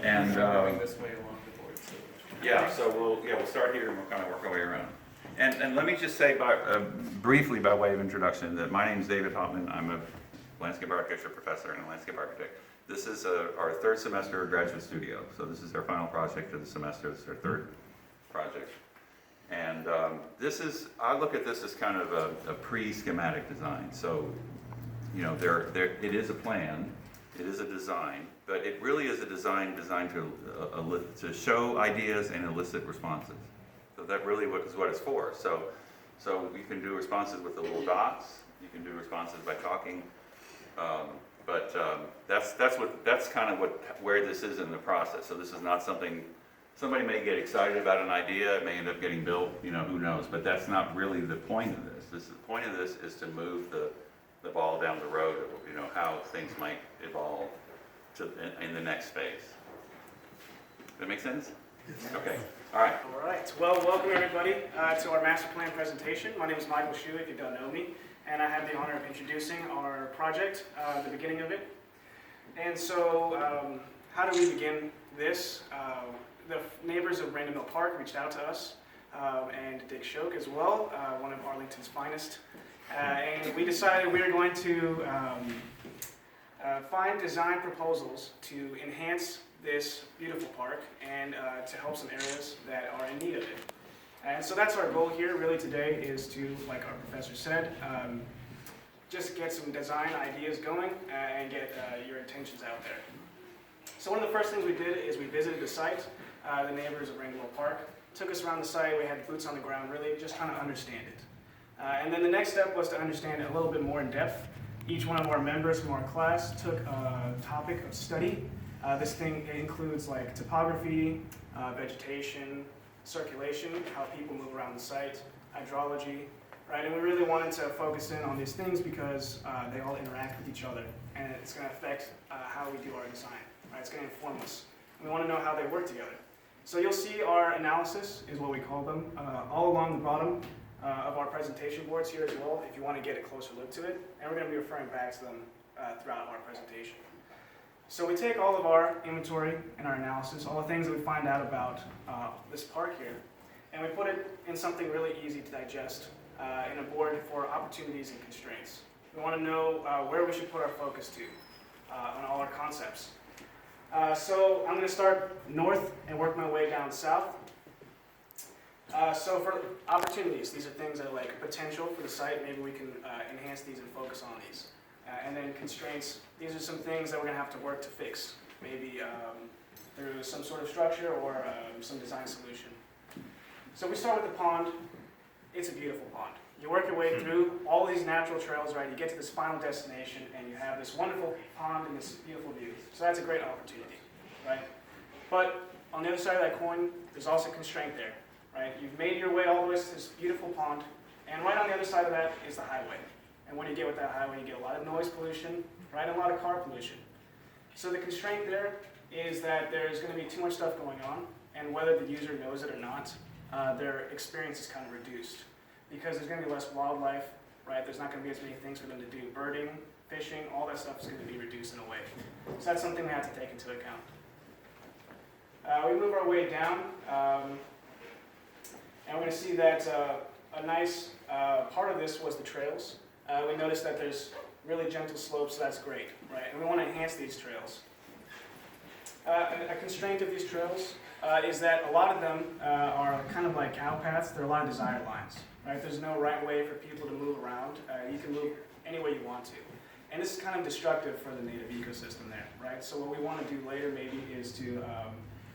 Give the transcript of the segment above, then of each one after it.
And Moving this way along the board. So. yeah, so we'll start here and we'll kind of work our way around. And let me just say briefly by way of introduction that my name is David Hopman. I'm a landscape architecture professor and a landscape architect. This is our third semester graduate studio. So this is our final project of the semester. This is our third project. And I look at this as kind of a pre-schematic design. So, you know, it is a plan, it is a design, but it really is a design designed to show ideas and elicit responses. So that really is what it's for. So you can do responses with the little dots. You can do responses by talking. But that's kind of where this is in the process. So this is not something. Somebody may get excited about an idea, it may end up getting built, you know, who knows, but that's not really the point of this. The point of this is to move the ball down the road of, you know, how things might evolve in the next phase. That make sense? Okay, all right. All right, well, welcome everybody to our master plan presentation. My name is Michael Shu, if you don't know me, and I have the honor of introducing our project, the beginning of it. And so, how do we begin this? The neighbors of Randol Mill Park reached out to us, and Dick Shoke as well, one of Arlington's finest. And we decided we were going to find design proposals to enhance this beautiful park and to help some areas that are in need of it. And so that's our goal here really today, is to, like our professor said, just get some design ideas going and get your intentions out there. So one of the first things we did is we visited the site. The neighbors of Randol Mill Park took us around the site. We had boots on the ground, really just trying to understand it. And then the next step was to understand it a little bit more in depth. Each one of our members from our class took a topic of study. This thing includes like topography, vegetation, circulation, how people move around the site, hydrology, right? And we really wanted to focus in on these things because they all interact with each other, and it's going to affect how we do our design, right? It's going to inform us. We want to know how they work together. So you'll see our analysis, is what we call them, all along the bottom of our presentation boards here as well, if you want to get a closer look to it. And we're going to be referring back to them throughout our presentation. So we take all of our inventory and our analysis, all the things that we find out about this park here, and we put it in something really easy to digest in a board for opportunities and constraints. We want to know where we should put our focus to on all our concepts. So I'm going to start north and work my way down south. So for opportunities, these are things that are like potential for the site. Maybe we can enhance these and focus on these. And then constraints, these are some things that we're going to have to work to fix. Maybe through some sort of structure or some design solution. So we start with the pond. It's a beautiful pond. You work your way through all these natural trails, right? You get to this final destination, and you have this wonderful pond and this beautiful view. So that's a great opportunity, right? But on the other side of that coin, there's also constraint there, right? You've made your way all the way to this beautiful pond, and right on the other side of that is the highway. And what do you get with that highway? You get a lot of noise pollution, right? And a lot of car pollution. So the constraint there is that there's going to be too much stuff going on, and whether the user knows it or not, their experience is kind of reduced. Because there's going to be less wildlife, right? There's not going to be as many things for them to do. Birding, fishing, all that stuff is going to be reduced in a way. So that's something we have to take into account. We move our way down, and we're going to see that a nice part of this was the trails. We noticed that there's really gentle slopes, so that's great, right? And we want to enhance these trails. A constraint of these trails is that a lot of them are kind of like cow paths. There are a lot of desire lines. Right? There's no right way for people to move around. You can move any way you want to. And this is kind of destructive for the native ecosystem there, right? So what we want to do later maybe is to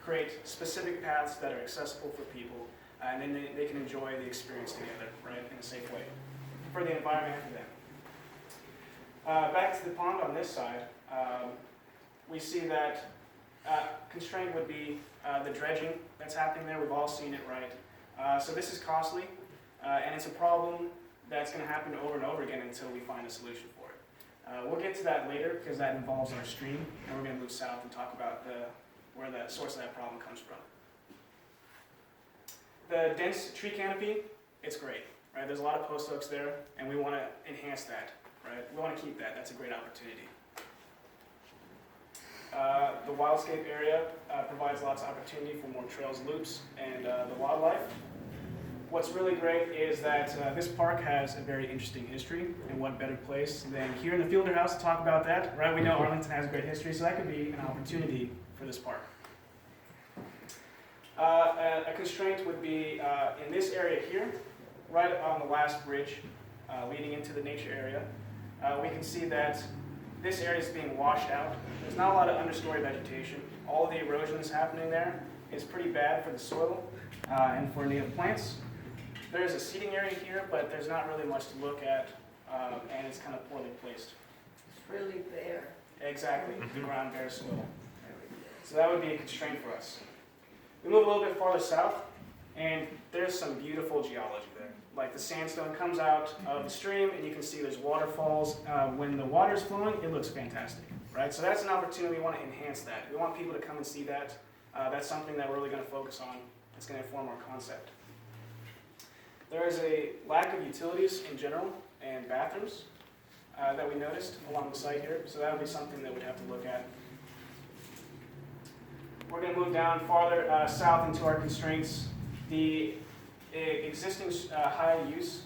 create specific paths that are accessible for people, and then they can enjoy the experience together, right, in a safe way, for the environment and for them. Back to the pond on this side, we see that constraint would be the dredging that's happening there. We've all seen it, right? So this is costly. And it's a problem that's going to happen over and over again until we find a solution for it. We'll get to that later because that involves our stream, and we're going to move south and talk about where the source of that problem comes from. The dense tree canopy, it's great, right? There's a lot of post oaks there, and we want to enhance that, right? We want to keep that. That's a great opportunity. The wildscape area provides lots of opportunity for more trails, loops, and the wildlife. What's really great is that this park has a very interesting history, and what better place than here in the Fielder House to talk about that, right? We know Arlington has a great history, so that could be an opportunity for this park. A constraint would be in this area here, right on the last bridge leading into the nature area. We can see that this area is being washed out. There's not a lot of understory vegetation. All of the erosion that's happening there is pretty bad for the soil and for native plants. There's a seating area here, but there's not really much to look at, and it's kind of poorly placed. It's really bare. Exactly, the ground bare soil. So that would be a constraint for us. We move a little bit farther south, and there's some beautiful geology there. Like the sandstone comes out of the stream, and you can see there's waterfalls. When the water's flowing, it looks fantastic, right? So that's an opportunity. We want to enhance that. We want people to come and see that. That's something that we're really going to focus on. It's going to inform our concept. There is a lack of utilities in general and bathrooms that we noticed along the site here, so that would be something that we'd have to look at. We're going to move down farther south into our constraints. The existing high-use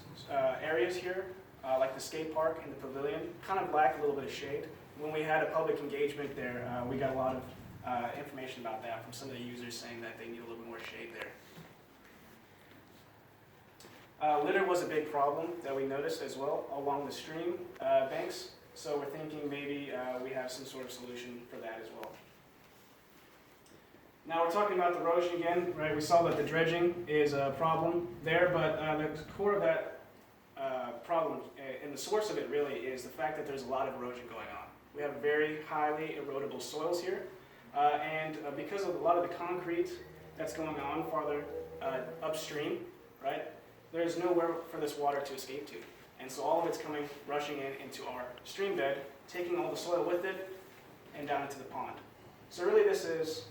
areas here, like the skate park and the pavilion, kind of lack a little bit of shade. When we had a public engagement there, we got a lot of information about that from some of the users saying that they need a little bit more shade there. Litter was a big problem that we noticed as well along the stream banks, so we're thinking maybe we have some sort of solution for that as well. Now we're talking about the erosion again, right? We saw that the dredging is a problem there, but the core of that problem and the source of it really is the fact that there's a lot of erosion going on. We have very highly erodible soils here, and because of a lot of the concrete that's going on farther upstream, right? There's nowhere for this water to escape to. And so all of it's coming, rushing into our stream bed, taking all the soil with it, and down into the pond. So really this is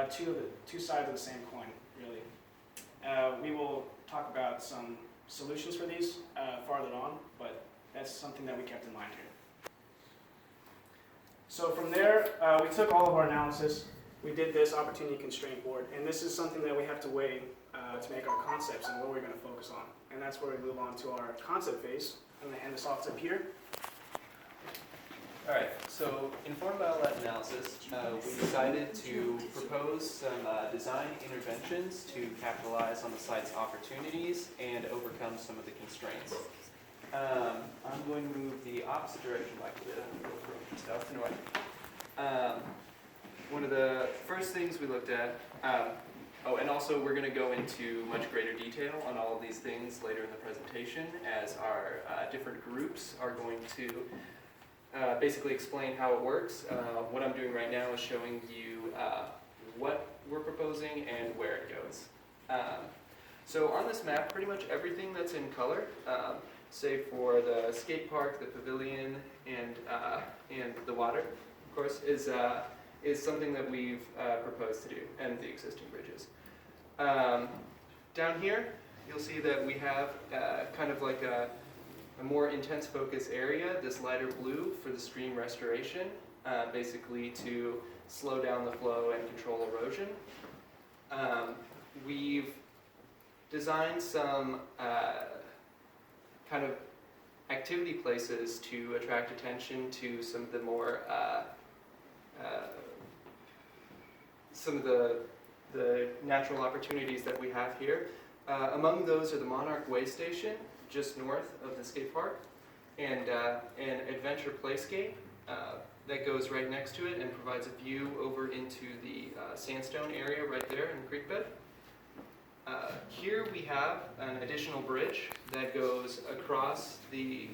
two sides of the same coin, really. We will talk about some solutions for these farther on, but that's something that we kept in mind here. So from there, we took all of our analysis, we did this opportunity constraint board, and this is something that we have to weigh to make our concepts and what we're going to focus on. And that's where we move on to our concept phase. I'm going to hand this off to Peter. All right, so informed by all that analysis, we decided to propose some design interventions to capitalize on the site's opportunities and overcome some of the constraints. I'm going to move the opposite direction like we did. I'm going to go from south to north. One of the first things we looked at, and also we're going to go into much greater detail on all of these things later in the presentation as our different groups are going to basically explain how it works. What I'm doing right now is showing you what we're proposing and where it goes. So on this map, pretty much everything that's in color, save for the skate park, the pavilion, and the water, of course, is something that we've proposed to do, and the existing bridges. Down here, you'll see that we have kind of like a more intense focus area, this lighter blue for the stream restoration, basically to slow down the flow and control erosion. We've designed some kind of activity places to attract attention to some of the more some of the natural opportunities that we have here. Among those are the Monarch Way Station, just north of the skate park, and an adventure playscape that goes right next to it and provides a view over into the sandstone area right there in the creek bed. Here we have an additional bridge that goes across the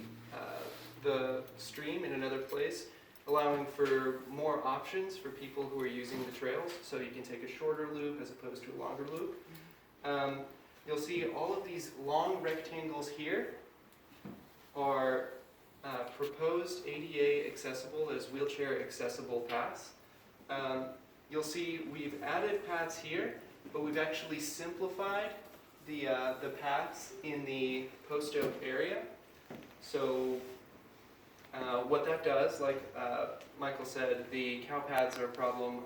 stream in another place, allowing for more options for people who are using the trails, so you can take a shorter loop as opposed to a longer loop. You'll see all of these long rectangles here are proposed ADA accessible as wheelchair accessible paths. You'll see we've added paths here, but we've actually simplified the paths in the post oak area. So What that does, like Michael said, the cow paths are a problem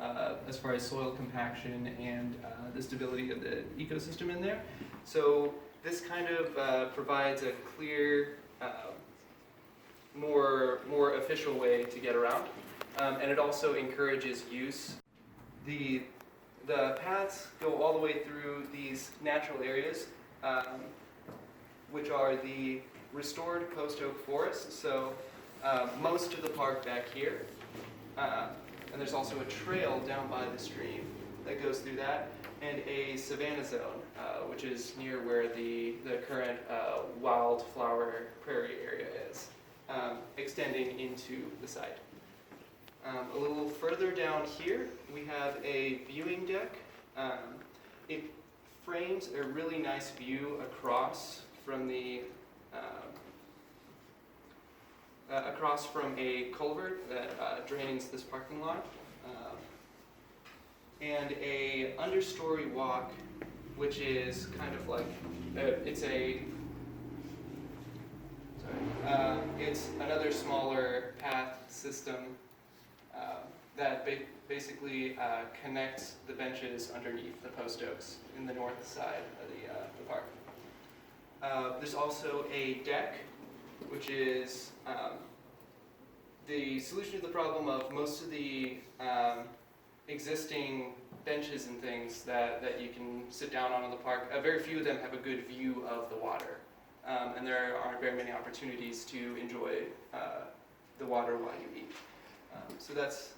as far as soil compaction and the stability of the ecosystem in there. So this kind of provides a clear, more official way to get around, and it also encourages use. The paths go all the way through these natural areas, which are the restored post oak forest. So most of the park back here, and there's also a trail down by the stream that goes through that, and a savanna zone, which is near where the current wildflower prairie area is, extending into the site. A little further down here, we have a viewing deck. It frames a really nice view across from a culvert that drains this parking lot, and a understory walk, which is kind of like it's another smaller path system that basically connects the benches underneath the post oaks in the north side of the park. There's also a deck, which is the solution to the problem of most of the existing benches and things that you can sit down on in the park. Very few of them have a good view of the water, and there aren't very many opportunities to enjoy the water while you eat. So that's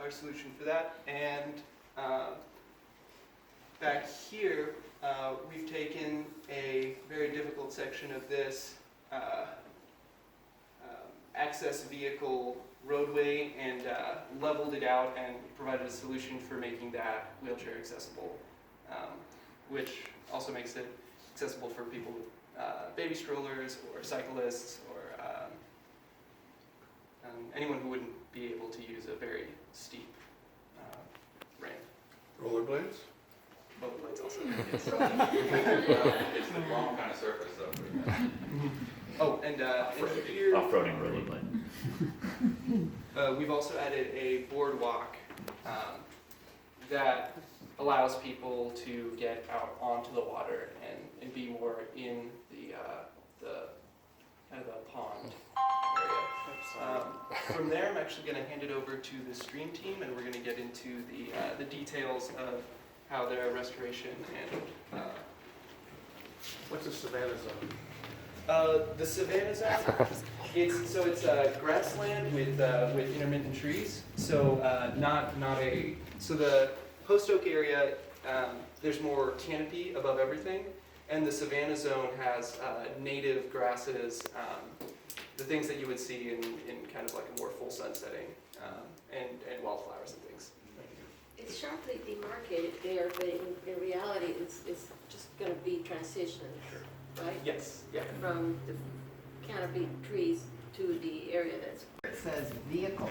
our solution for that. And back here, we've taken a very difficult section of this access vehicle roadway and leveled it out and provided a solution for making that wheelchair accessible, which also makes it accessible for people with baby strollers or cyclists or anyone who wouldn't be able to use a very steep ramp. Rollerblades? Rollerblades also. It's the wrong kind of surface though. Oh, and here Off-roading rollerblade. we've also added a boardwalk that allows people to get out onto the water and be more in the kind of a pond area. From there, I'm actually going to hand it over to the stream team, and we're going to get into the details of how their restoration and What's a savanna zone? the savanna zone. It's grassland with intermittent trees. So so the post oak area, there's more canopy above everything, and the savanna zone has native grasses, the things that you would see in kind of like a more full sun setting, and wildflowers and things. It's sharply demarcated there, but in reality, it's just going to be transition, right? Yes. Yeah. From the canopy trees to the area that's. It says vehicle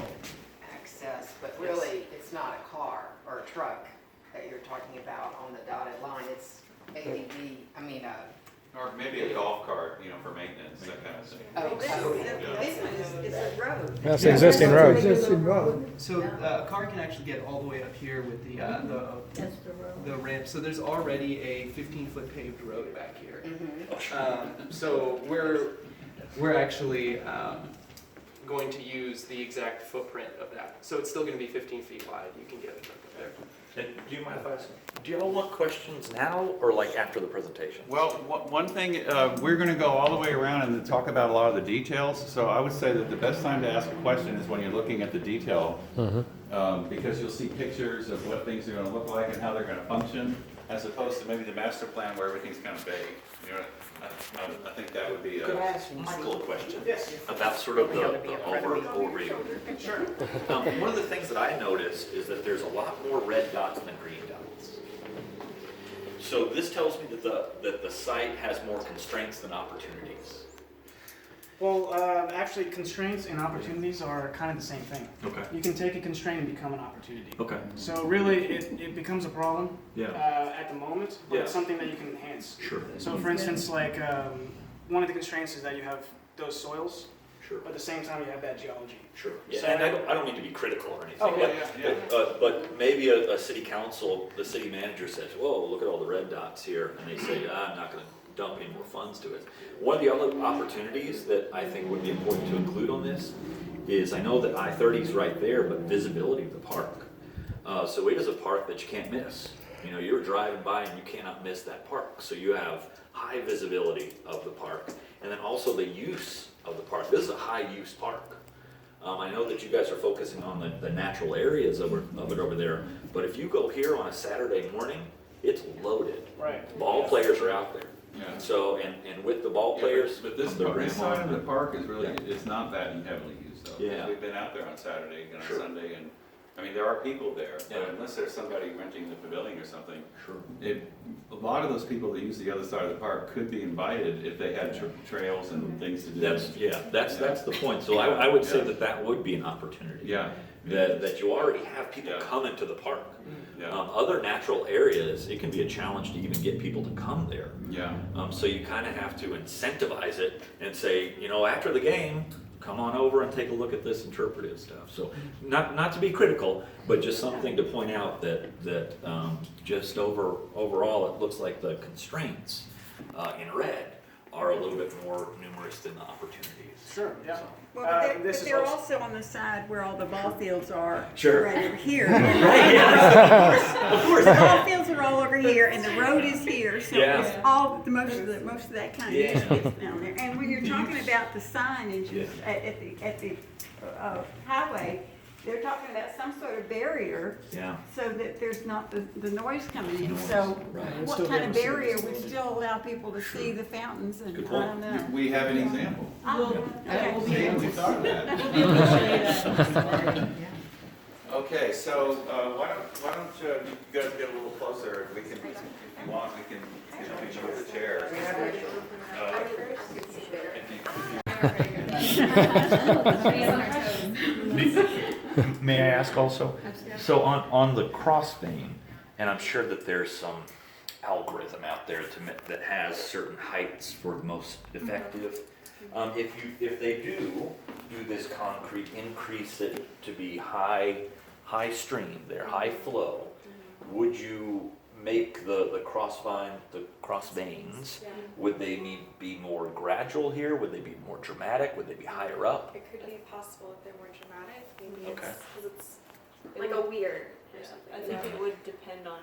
access, but really it's not a car or a truck that you're talking about on the dotted line. It's Or maybe a golf cart, for maintenance, that kind of thing. This one is a road. That's the existing road. Existing road. So a car can actually get all the way up here with That's the road. the ramp. So there's already a 15-foot paved road back here. Mm-hmm. So we're actually going to use the exact footprint of that. So it's still going to be 15 feet wide. You can get it up there. And do you mind if I ask, do y'all want questions now or like after the presentation? Well, one thing, we're going to go all the way around and talk about a lot of the details. So I would say that the best time to ask a question is when you're looking at the detail, because you'll see pictures of what things are going to look like and how they're going to function, as opposed to maybe the master plan where everything's kind of vague. I think that would be. Could I ask Michael a question? Yes. About sort of the overview. Sure. One of the things that I noticed is that there's a lot more red dots than green dots. So this tells me that the site has more constraints than opportunities. Well, actually, constraints and opportunities are kind of the same thing. Okay. You can take a constraint and become an opportunity. Okay. So really, it becomes a problem at the moment, but it's Yeah. something that you can enhance. Sure. So for instance, like one of the constraints is that you have those soils. Sure. but at the same time, you have that geology. Sure. Yeah, So- and I don't mean to be critical or anything. Oh, but, yeah. but maybe a city council, the city manager says, whoa, look at all the red dots here, and they say, I'm not gonna dump any more funds to it. One of the other opportunities that I think would be important to include on this is, I know that I-30 is right there, but visibility of the park. So it is a park that you can't miss. You know, you're driving by and you cannot miss that park. So you have high visibility of the park, and then also the use of the park. This is a high-use park. I know that you guys are focusing on the natural areas of it over there, but if you go here on a Saturday morning, it's loaded. Right. Ball players are out there. Yeah. So, and with the ball players, But this, the this side of the grandma. park is really, Yeah. it's not that heavily used though. Yeah. We've been out there on Saturday and on Sure. Sunday, and, I mean, there are people there, Yeah. but unless there's somebody renting the pavilion or something, Sure. a lot of those people that use the other side of the park could be invited if they had trails and things to do. That's the point. So I would say Yeah. that would be an opportunity. Yeah. That you already have people Yeah. coming to the park. Yeah, Other natural areas, it can be a challenge to even get people to come there. yeah, So you kind of have to incentivize it and say, you know, after the game, come on over and take a look at this interpretive stuff. So not to be critical, but just something to point out that just overall, it looks like the constraints in red are a little bit more numerous than the opportunities. Sure, yeah. Well, This but is they're also- also on the side where all the ball fields are. Sure. Right over here. Right, yeah. Of course. The ball fields are all over here and the road is here, so Yeah. it's all, most of that kind of Yeah. use gets down there. And when you're talking about the signage at the highway, they're talking about some sort of barrier Yeah. so that there's not the noise coming in. So Right. what kind of barrier would still allow people to see the fountains and I Good don't point. know. we have an example. Okay. See, we thought of that. We'll be able to show you that. Okay, so, why don't you guys get a little closer, we can, if you want, we can, move the chairs. May I ask also? So on the crossbeam, and I'm sure that there's some algorithm out there that has certain heights for the most effective. If they do this concrete, increase it to be high stream there, high flow, would you make the cross veins, would they be more gradual here? Would they be more dramatic? Would they be higher up? It could be possible if they're more dramatic, maybe Okay. it's like a weird or something. I think it would depend on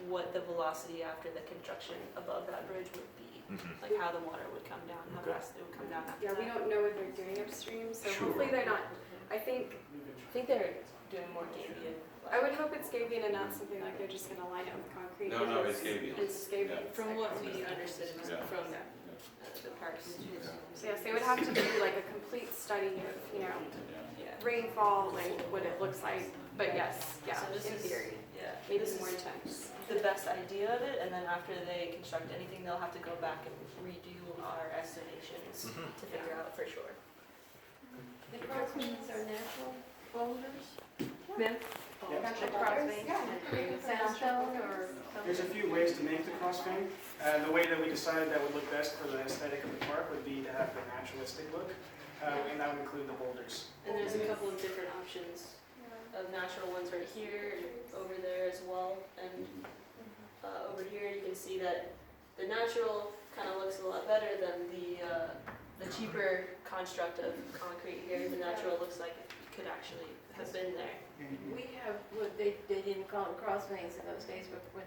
what the velocity after the construction above that bridge would be. Mhm. Like how the water would come down, how Okay. fast it would come down after Yeah, we that. don't know what they're doing upstream, so Sure. hopefully they're not, I think they're doing more Gabion. I would hope it's Gabion and not something like they're just gonna line it with concrete. No, no, because it's Gabion. It's Gabion. Yeah. From what we understood it was Yeah. from the parks. So yes, they would have to do like a complete study of, Yeah. rainfall, like what it looks like, but yes, yeah, So this in is- theory, Yeah. maybe This more is intense. the best idea of it, and then after they construct anything, they'll have to go back and redo our estimations Mhm. to figure out for sure. The crossbeams are natural boulders? The crossbeam. Sandstone or There's a few ways to make the crossbeam. The way that we decided that would look best for the aesthetic of the park would be to have the naturalistic look, and that would include the boulders. And there's a couple of different options of natural ones right here and over there as well. And over here you can see that the natural kind of looks a lot better than the cheaper construct of concrete here. The natural looks like it could actually have been there. we have, well, they didn't call them crossveins in those days, but when,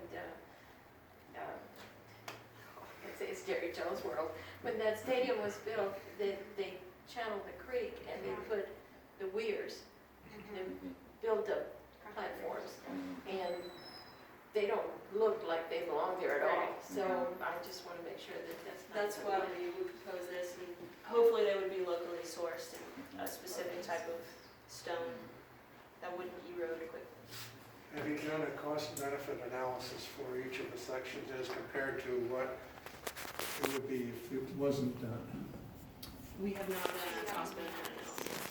I'd say it's Jerry Jones' world, when that stadium was built, they channeled the creek and they put the weirs, they built up platforms, and they don't look like they belong there at all. So I just want to make sure that That's why we would propose this, and hopefully they would be locally sourced and a specific type of stone that wouldn't erode quickly. Have you done a cost-benefit analysis for each of the sections as compared to what it would be if it wasn't done? We have not done a cost benefit analysis.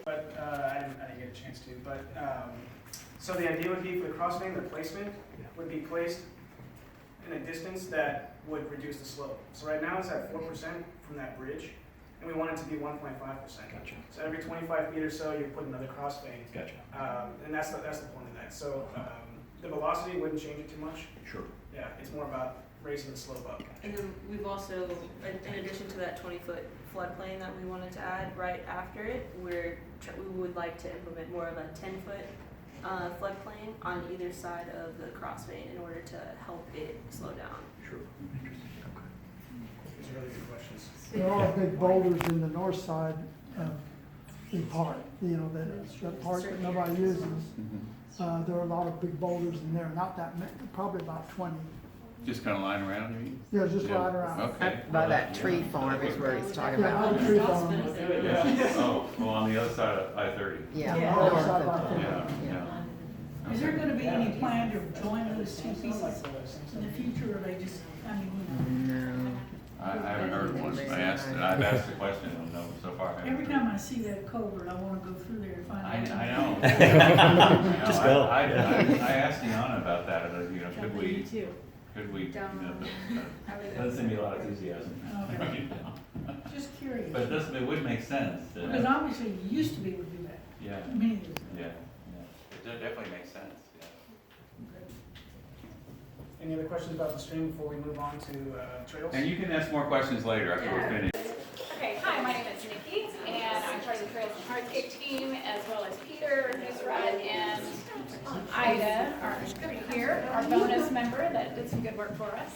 But I didn't get a chance to. But so the idea would be for the crossbeam, the placement would be placed in a distance that would reduce the slope. So right now it's at 4% from that bridge. and we want it to be 1.5%. Gotcha. So every 25 feet or so, you put another crossfade. Gotcha. And that's the point of that. So the velocity wouldn't change it too much. Sure. Yeah, it's more about raising the slope up. And then we've also, in addition to that 20-foot floodplain that we wanted to add right after it, we would like to implement more of a 10-foot floodplain on either side of the crossfade in order to help it slow down. Sure. Interesting. Okay. These are really good questions. There are big boulders in the north side of the park, you know, that park that nobody uses. There are a lot of big boulders in there, not that many, probably about 20. Just kind of lying around, you mean? Yeah, just Yeah. right around. Okay. By that tree farm is where he's talking Yeah, about. by the tree farm. Yeah, oh, well, on the other side of I-30. Yeah. Yeah. north Other side of by the- Yeah, Yeah. yeah. Is there gonna be any plan to join those two pieces in the future, or they just, I mean, No. I haven't heard one. I've asked the question, and no, so far I haven't. every time I see that culvert, I wanna go through there and find out. I know. Just go. I asked Deanna about that, you know, could we, you know, doesn't seem to be a lot of enthusiasm. Okay. Just curious, But it would make sense. to because have- obviously you used to be able to do that, Yeah, many years ago. yeah, yeah. It definitely makes sense, yeah. Any other questions about the stream before we move on to trails? And you can ask more questions later after we're finished. Okay, hi, my name is Nikki, and I'm part of the Trails and Hardscape team, as well as Peter, Nusrat, and Ida are here, our bonus member that did some good work for us.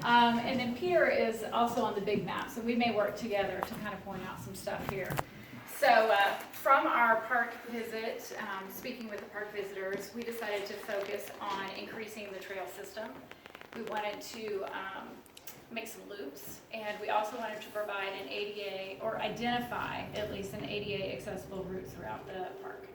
And then Peter is also on the big map, so we may work together to kind of point out some stuff here. So from our park visit, speaking with the park visitors, we decided to focus on increasing the trail system. We wanted to make some loops, and we also wanted to provide an ADA, or identify at least an ADA accessible route throughout the park.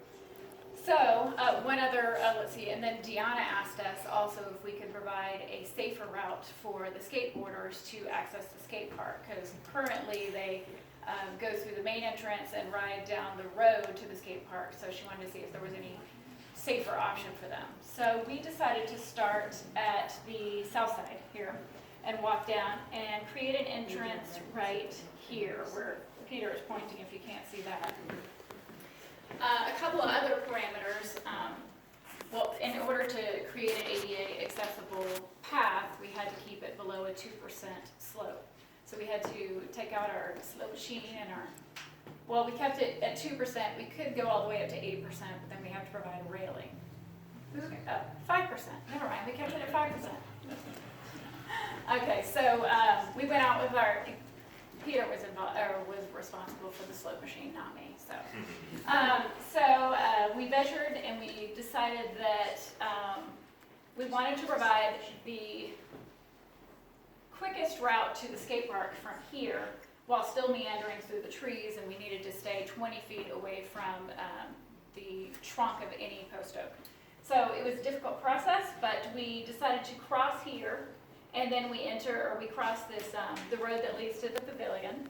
So one other, let's see, and then Deanna asked us also if we could provide a safer route for the skateboarders to access the skate park, because currently they go through the main entrance and ride down the road to the skate park, so she wanted to see if there was any safer option for them. So we decided to start at the south side here and walk down and create an entrance right here where Peter is pointing if you can't see that. A couple of other parameters. Well, in order to create an ADA accessible path, we had to keep it below a 2% slope. So we had to take out our slope machine and well, we kept it at 2%. We could go all the way up to 8%, but then we have to provide a railing. 5%, never mind, we kept it at 5%. Okay, so we went out with Peter was involved, or was responsible for the slope machine, not me, so. We measured and we decided that we wanted to provide the quickest route to the skate park from here while still meandering through the trees, and we needed to stay 20 feet away from the trunk of any post oak. So it was a difficult process, but we decided to cross here, and then we cross this, the road that leads to the pavilion.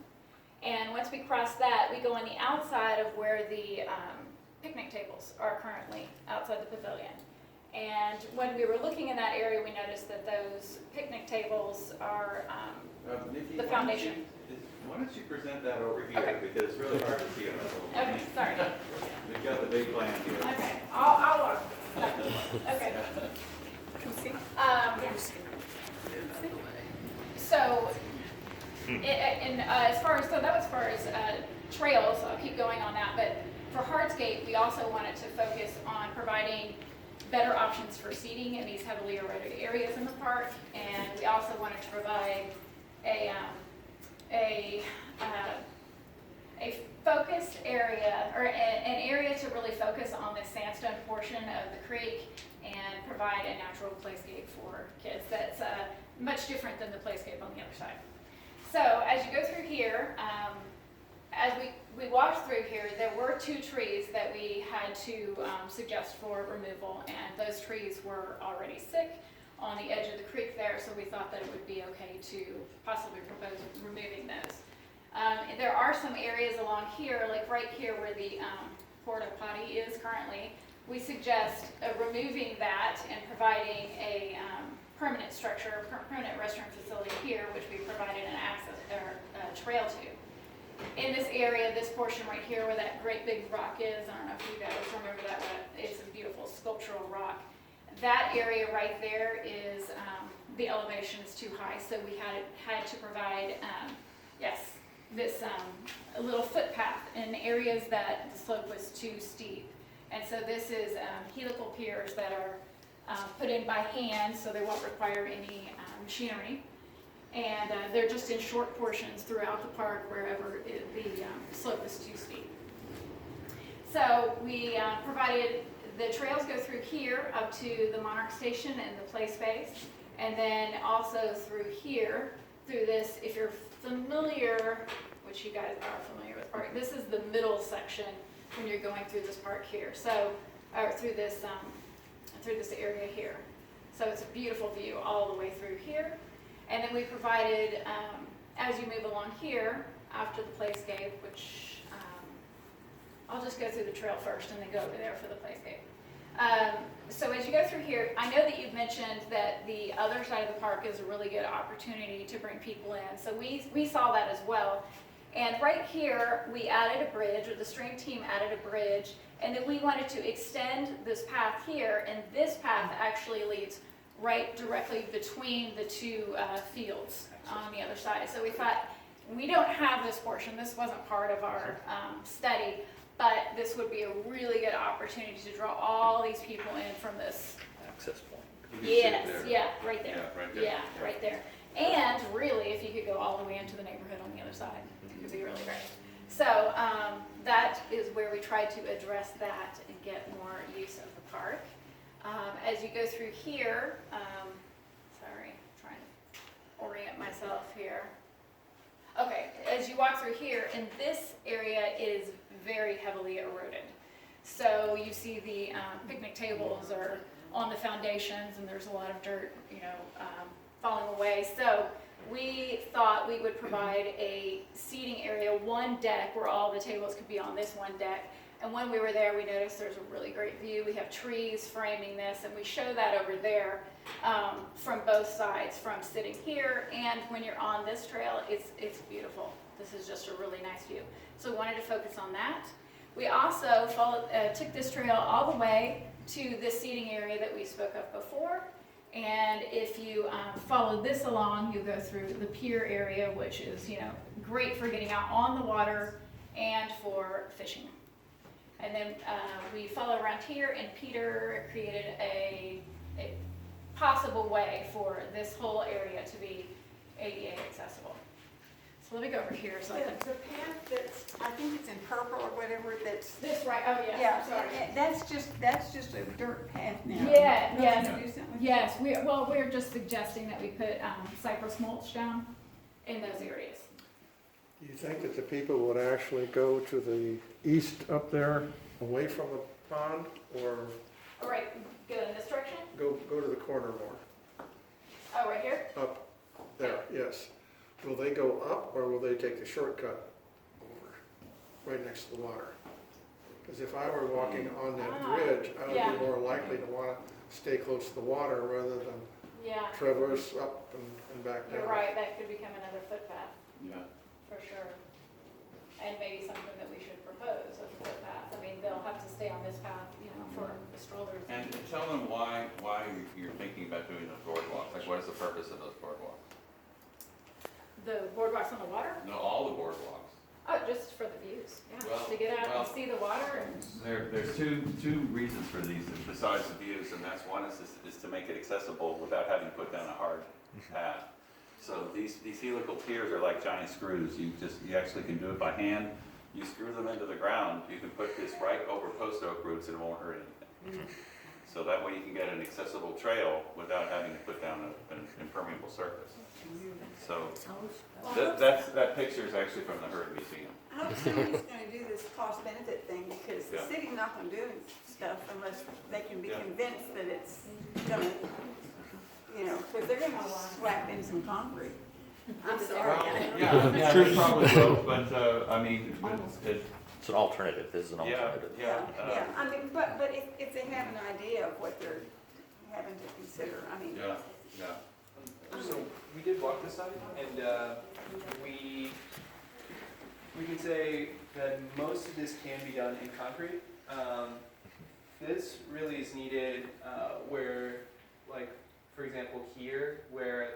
And once we cross that, we go on the outside of where the picnic tables are currently, outside the pavilion. And when we were looking in that area, we noticed that those picnic tables are Nikki, the foundation. Why don't you present that over here, Okay. because it's really hard to see on this little plan. Okay, sorry. We've got the big plan here. Okay, I'll walk. Okay. Can you see? So, that was as far as trails, I'll keep going on that, but for hardscape, we also wanted to focus on providing better options for seating in these heavily eroded areas in the park, and we also wanted to provide a focused area, or an area to really focus on the sandstone portion of the creek and provide a natural playscape for kids that's much different than the playscape on the other side. So as you go through here, as we walked through here, there were 2 trees that we had to suggest for removal, and those trees were already sick on the edge of the creek there, so we thought that it would be okay to possibly propose removing those. There are some areas along here, like right here where the porta potty is currently. We suggest removing that and providing a permanent structure, permanent restroom facility here, which we provided an access or trail to. in this area, this portion right here where that great big rock is, I don't know if you guys remember that, but it's a beautiful sculptural rock. That area right there is, the elevation is too high, so we had to provide, this a little footpath in areas that the slope was too steep. And so this is helical piers that are put in by hand, so they won't require any machinery. And they're just in short portions throughout the park wherever the slope is too steep. So we provided, the trails go through here up to the Monarch Station and the play space, and then also through here, through this, if you're familiar, which you guys are familiar with park, this is the middle section when you're going through this park here, so, or through this area here. So it's a beautiful view all the way through here. And then we provided, as you move along here, after the playscape, which I'll just go through the trail first and then go over there for the playscape. So as you go through here, I know that you've mentioned that the other side of the park is a really good opportunity to bring people in. So we saw that as well. And right here, we added a bridge, or the stream team added a bridge, and then we wanted to extend this path here, and this path actually leads right directly between the two fields on the other side. So we thought, we don't have this portion, this wasn't part of our study, but this would be a really good opportunity to draw all these people in from this. Access point. Yes, yeah, right there. Yeah, right there. Yeah, right there. And really, if you could go all the way into the neighborhood on the other side, it would be really great. So that is where we tried to address that and get more use of the park. As you go through here, sorry, trying to orient myself here. Okay, as you walk through here, in this area it is very heavily eroded. So you see the picnic tables are on the foundations, and there's a lot of dirt, falling away. So we thought we would provide a seating area, one deck where all the tables could be on this one deck. And when we were there, we noticed there's a really great view. We have trees framing this, and we show that over there from both sides, from sitting here, and when you're on this trail, it's beautiful. This is just a really nice view. So we wanted to focus on that. We also took this trail all the way to this seating area that we spoke of before. And if you follow this along, you go through the pier area, which is, great for getting out on the water and for fishing. And then we follow around here, and Peter created a possible way for this whole area to be ADA accessible. So let me go over here so I can. The path that's, I think it's in purple or whatever, that's. This right, oh yeah, Yeah, sorry. that's just a dirt path now. Yeah, Don't yes. you do something with Yes, we're just suggesting that we put cypress mulch down in those areas. Do you think that the people would actually go to the east up there, away from the pond, or All right, go in this direction? go to the corner more? Oh, right here? Up there, yes. Will they go up, or will they take the shortcut over, right next to the water? Because if I were walking on that bridge, I yeah. would be more likely to want to stay close to the water rather than Yeah, traverse up and back down. you're right, that could become another footpath, Yeah. for sure. And maybe something that we should propose as a footpath. I mean, they'll have to stay on this path, for the strollers. And tell them why you're thinking about doing those boardwalks. Like, what is the purpose of those boardwalks? The boardwalks on the water? No, all the boardwalks. Oh, just for the views, yeah, Well, to get out well, and see the water and. There's two reasons for these besides the views, and that's one is to make it accessible without having to put down a hard path. So these helical piers are like giant screws. You actually can do it by hand. You screw them into the ground. You can put this right over post oak roots and it won't hurt anything. So that way you can get an accessible trail without having to put down an impermeable surface. So that picture is actually from the Hurt Museum. I hope somebody's gonna do this cost benefit thing, because the Yeah. city's not gonna do stuff unless they can be convinced that it's gonna, because they're gonna slap in some concrete. I'm sorry. Yeah, they probably will, but, I mean, It's an alternative, this is an alternative. yeah. Yeah, I mean, but if they have an idea of what they're having to consider, I mean. Yeah. So we did walk the site, and we We can say that most of this can be done in concrete. This really is needed where, like, for example, here, where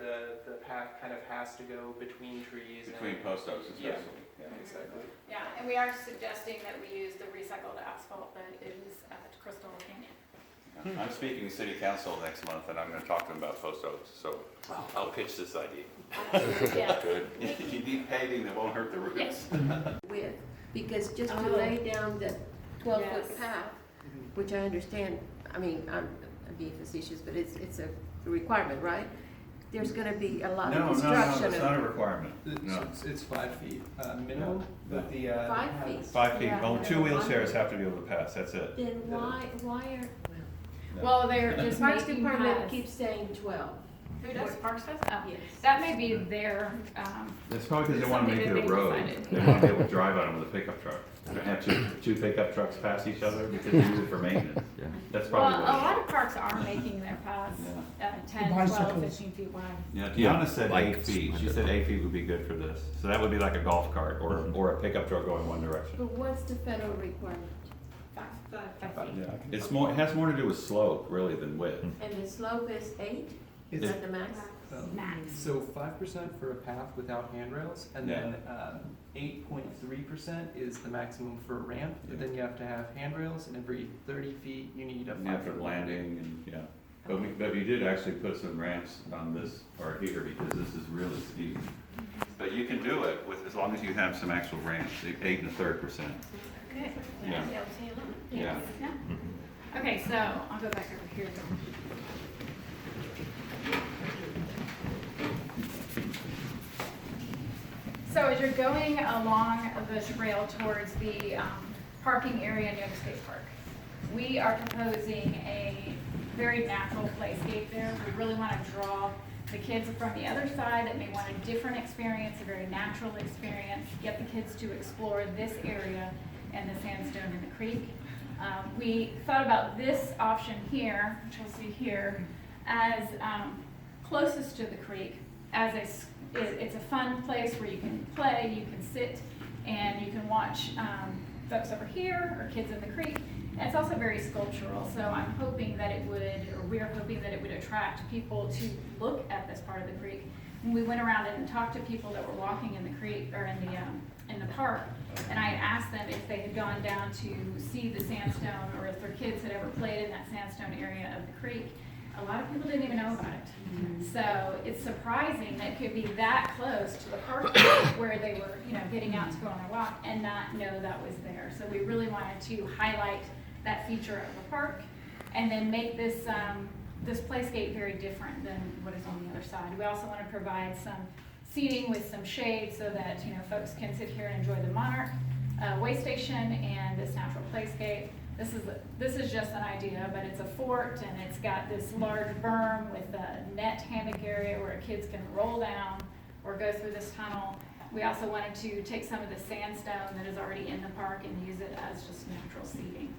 the path kind of has to go between trees. Between post oaks especially. Yeah, exactly. Yeah, and we are suggesting that we use the recycled asphalt that is at Crystal Canyon. I'm speaking to city council next month, and I'm gonna talk to them about post oaks, so I'll pitch this idea. Yeah. Good. You need paving that won't hurt the roots. Yes. With, because just to Oh. lay down the 12-foot Yes. path, which I understand, I mean, I'm being facetious, but it's a requirement, right? There's gonna be a lot of construction. It's not a requirement, no. It's 5 feet minimum, but the 5 feet. 5 feet, Yeah. well, 2 wheelchairs have to be able to pass, that's it. Then why are, Well, they're the just Parks making Department paths. keeps saying 12. Who does, Parks does? Oh, Yes. that may be their, That's probably because they wanna make it Something a that they road, decided. they wanna be able to drive on it with a pickup truck. They don't have two pickup trucks pass each other because they use it for maintenance. That's well, probably a what lot of parks are making their paths 10, 12, bicycles. 15 feet wide. Yeah, Yeah, Deanna said like 8 feet. She said 8 feet would be good for this. So that would be like a golf cart or a pickup truck going one direction. But what's the federal requirement? 5 feet. Yeah, it's more, it has more to do with slope really than width. And the slope is 8? Is It's- that the max? Max. So 5% for a path without handrails, and Yeah. then 8.3% is the maximum for a ramp. But then you have to have handrails, and every 30 feet you need a And after 5-foot landing and, yeah. But we did actually put some ramps on this part here because this is really steep. But you can do it with, as long as you have some actual ramps, 8 1/3%. Good. Yeah. Yeah. Yeah. Okay, so I'll go back over here. So as you're going along the trail towards the parking area near the skate park, we are proposing a very natural playscape there. We really want to draw the kids from the other side that may want a different experience, a very natural experience, get the kids to explore this area and the sandstone in the creek. We thought about this option here, which you'll see here, as closest to the creek, as it's a fun place where you can play, you can sit, and you can watch folks over here or kids in the creek. And it's also very sculptural, so I'm hoping that it would, or we're hoping that it would attract people to look at this part of the creek. When we went around and talked to people that were walking in the creek, or in the park, and I asked them if they had gone down to see the sandstone, or if their kids had ever played in that sandstone area of the creek, a lot of people didn't even know about it. So it's surprising that it could be that close to the park where they were, getting out to go on their walk and not know that was there. So we really wanted to highlight that feature of the park and then make this this playscape very different than what is on the other side. We also want to provide some seating with some shade so that folks can sit here and enjoy the Monarch way station and this natural playscape. This is just an idea, but it's a fort and it's got this large berm with a net hammock area where kids can roll down or go through this tunnel. We also wanted to take some of the sandstone that is already in the park and use it as just natural seating.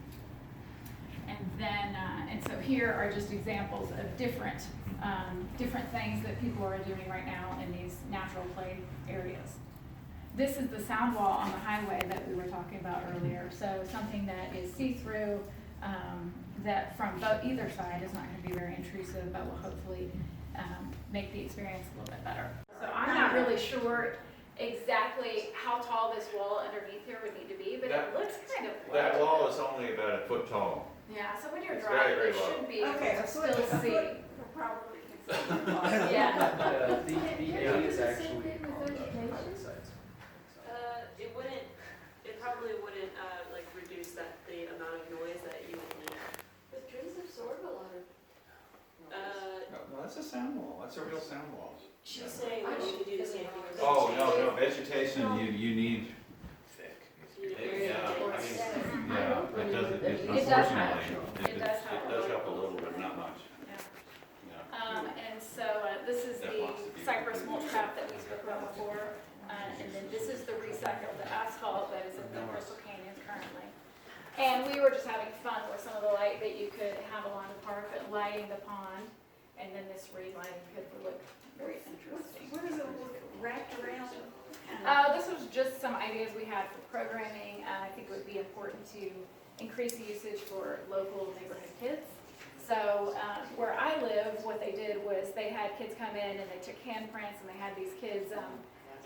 And then, and so here are just examples of different things that people are doing right now in these natural play areas. This is the sound wall on the highway that we were talking about earlier. So something that is see-through, that from either side is not going to be very intrusive, but will hopefully make the experience a little bit better. So I'm not really sure exactly how tall this wall underneath here would need to be, but it looks kind of low. That wall is only about 1 foot tall. Yeah, so when you're It's driving, very, you very low. should be able Okay, to a still foot see. probably. Yeah. The A is actually With on the vegetation? private sides. It probably wouldn't, like, reduce the amount of noise that you would need. But trees absorb a lot of. No, that's a sound wall. That's a real sound wall. She's saying that you could do the same thing with Oh, vegetation. no, vegetation, you need, You need yeah, area I dense. mean, yeah, it does, It does help. unfortunately, It does help. It does help a little bit, not much. Yeah. Yeah. And so this is That the wants to be cypress mulch included. trap that we spoke about before. And then this is the recycled asphalt that is in the Crystal Canyon currently. And we were just having fun with some of the light that you could have along the park, but lighting the pond. And then this relighting could look very interesting. Where does it look wrapped around? This was just some ideas we had for programming. I think it would be important to increase the usage for local neighborhood kids. So where I live, what they did was they had kids come in and they took handprints and they had these kids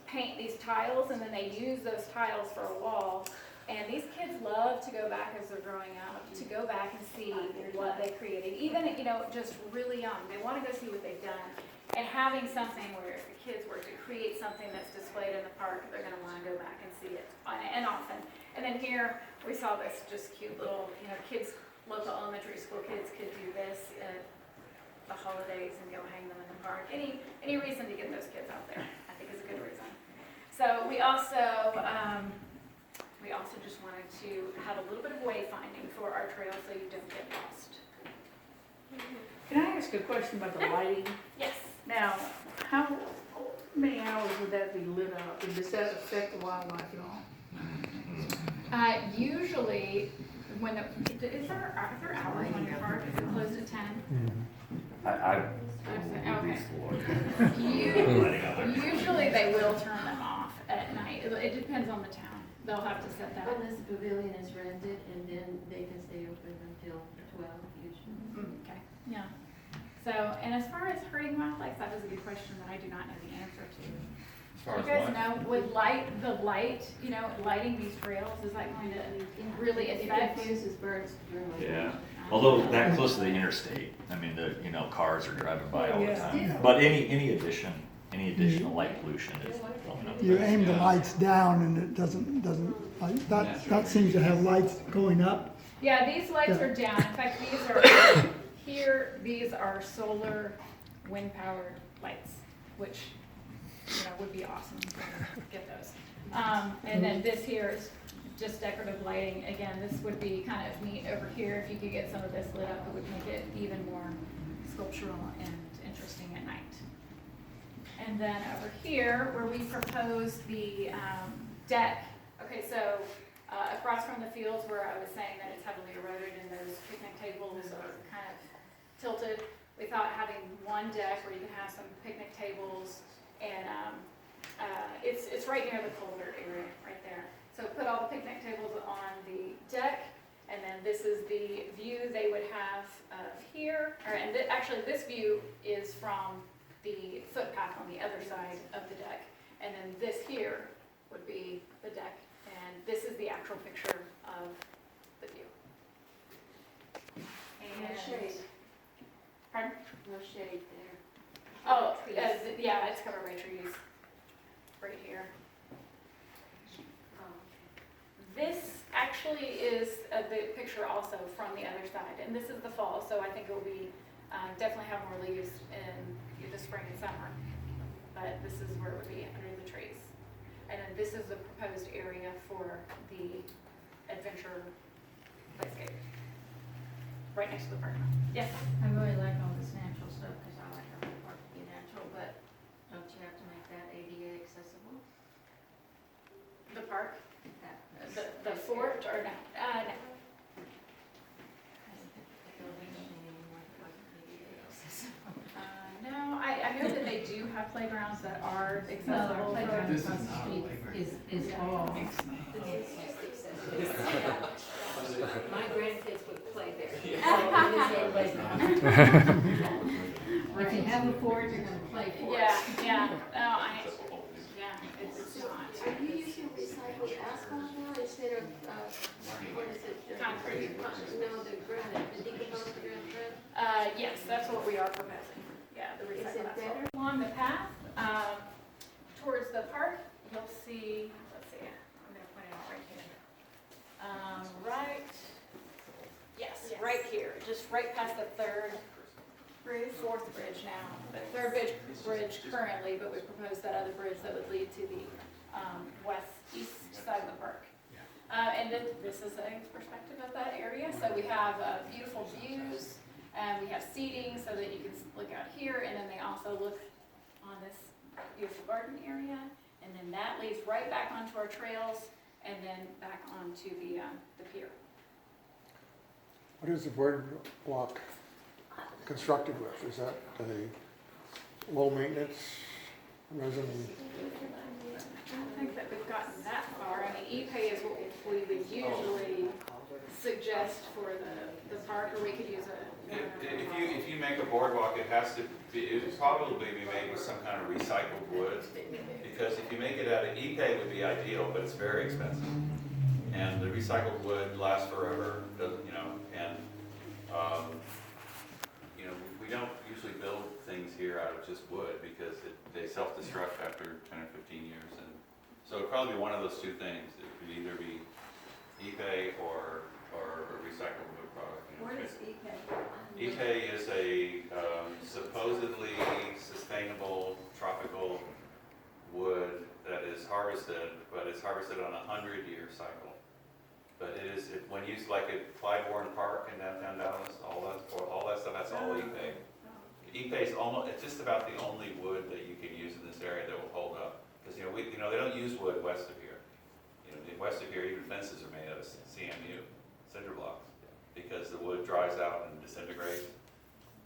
paint these tiles, and then they use those tiles for a wall. And these kids love to go back as they're growing up, to go back and see what they created. Even, you know, just really young, they want to go see what they've done. And having something where if the kids were to create something that's displayed in the park, they're going to want to go back and see it, and often. And then here, we saw this just cute little, you know, kids, local elementary school kids could do this at the holidays and go hang them in the park. Any reason to get those kids out there, I think is a good reason. So we also just wanted to have a little bit of wayfinding for our trail so you don't get lost. Can I ask a question about the lighting? Yes. Now, how many hours would that be lit up? And does that affect the wildlife at all? Usually, when are there hours on your park? Is it close to 10? Okay. Usually they will turn them off at night. It depends on the town. They'll have to set that. Unless the pavilion is rented, and then they can stay open until 12 usually. Okay, yeah. So, and as far as hurting wildlife, that was a good question that I do not know the answer to. As far You as guys what? know, would you know, lighting these trails, is that going to really It affect? confuses birds during the Yeah, day. although that close to the interstate, I mean, cars are driving by all the Yeah. time. But any additional light pollution is going up. You aim the lights down and it doesn't, like, that seems to have lights going up. Yeah, these lights are down. In fact, these are, here, these are solar wind-powered lights, which, you know, would be awesome to get those. And then this here is just decorative lighting. Again, this would be kind of neat over here. If you could get some of this lit up, it would make it even more sculptural and interesting at night. And then over here, where we propose the deck. Okay, so across from the fields where I was saying that it's heavily eroded and those picnic tables are kind of tilted, we thought having one deck where you can have some picnic tables, and it's right near the culvert area, right there. So put all the picnic tables on the deck, and then this is the view they would have of here. Actually, this view is from the footpath on the other side of the deck, and then this here would be the deck, and this is the actual picture of the view. No shade, Pardon? no shade there. Oh, yeah, it's covered by trees, right here. Oh, This actually is the picture also from the other side, and this is the fall, so I think it will be, definitely have more leaves in the spring and summer. But this is where it would be under the trees. And then this is the proposed area for the adventure landscape, right next to the parking lot. Yes? I really like all this natural stuff because I like our park to be natural, but don't you have to make that ADA accessible? The park? That The fort, or no? No. No, I know that they do have playgrounds that are accessible. Playground across the street is all. My grandkids would play there. If you have a fort, you're gonna play for it. Yeah, it's not. Are you using recycled asphalt now instead of, what is it? Concrete. No, the granite, the decomposed granite. Yes, that's what we are proposing. Yeah, the Is recycled it asphalt. better? Along the path, towards the park, you'll see, let's see, I'm gonna point it out right here. Yes, right here, just right past the fourth bridge now, the third bridge currently, but we proposed that other bridge that would lead to the east side of the park. And then this is a perspective of that area, so we have beautiful views, and we have seating so that you can look out here, and then they also look on this beautiful garden area, and then that leads right back onto our trails, and then back onto the pier. What is the boardwalk constructed with? Is that a low maintenance resin? think that we've gotten that far. I mean, e-pay is what we would usually suggest for the park, or we could use a. If you make a boardwalk, it has to be, it would probably be made with some kind of recycled wood. Because if you make it out of e-pay would be ideal, but it's very expensive. And the recycled wood lasts forever, doesn't, you know, and, you know, we don't usually build things here out of just wood because they self-destruct after 10 or 15 years. And so it'd probably be one of those two things. It would either be e-pay or a recycled wood product. You know, What is e-pay? e-pay is a supposedly sustainable tropical wood that is harvested, but it's harvested on a 100-year cycle. But it is, when used like at Clybourne Park in downtown Dallas, all that stuff, that's all e-pay. E-pay is almost, it's just about the only wood that you can use in this area that will hold up. Because they don't use wood west of here. You know, west of here, even fences are made out of CMU, cinder blocks, because the wood dries out and disintegrates.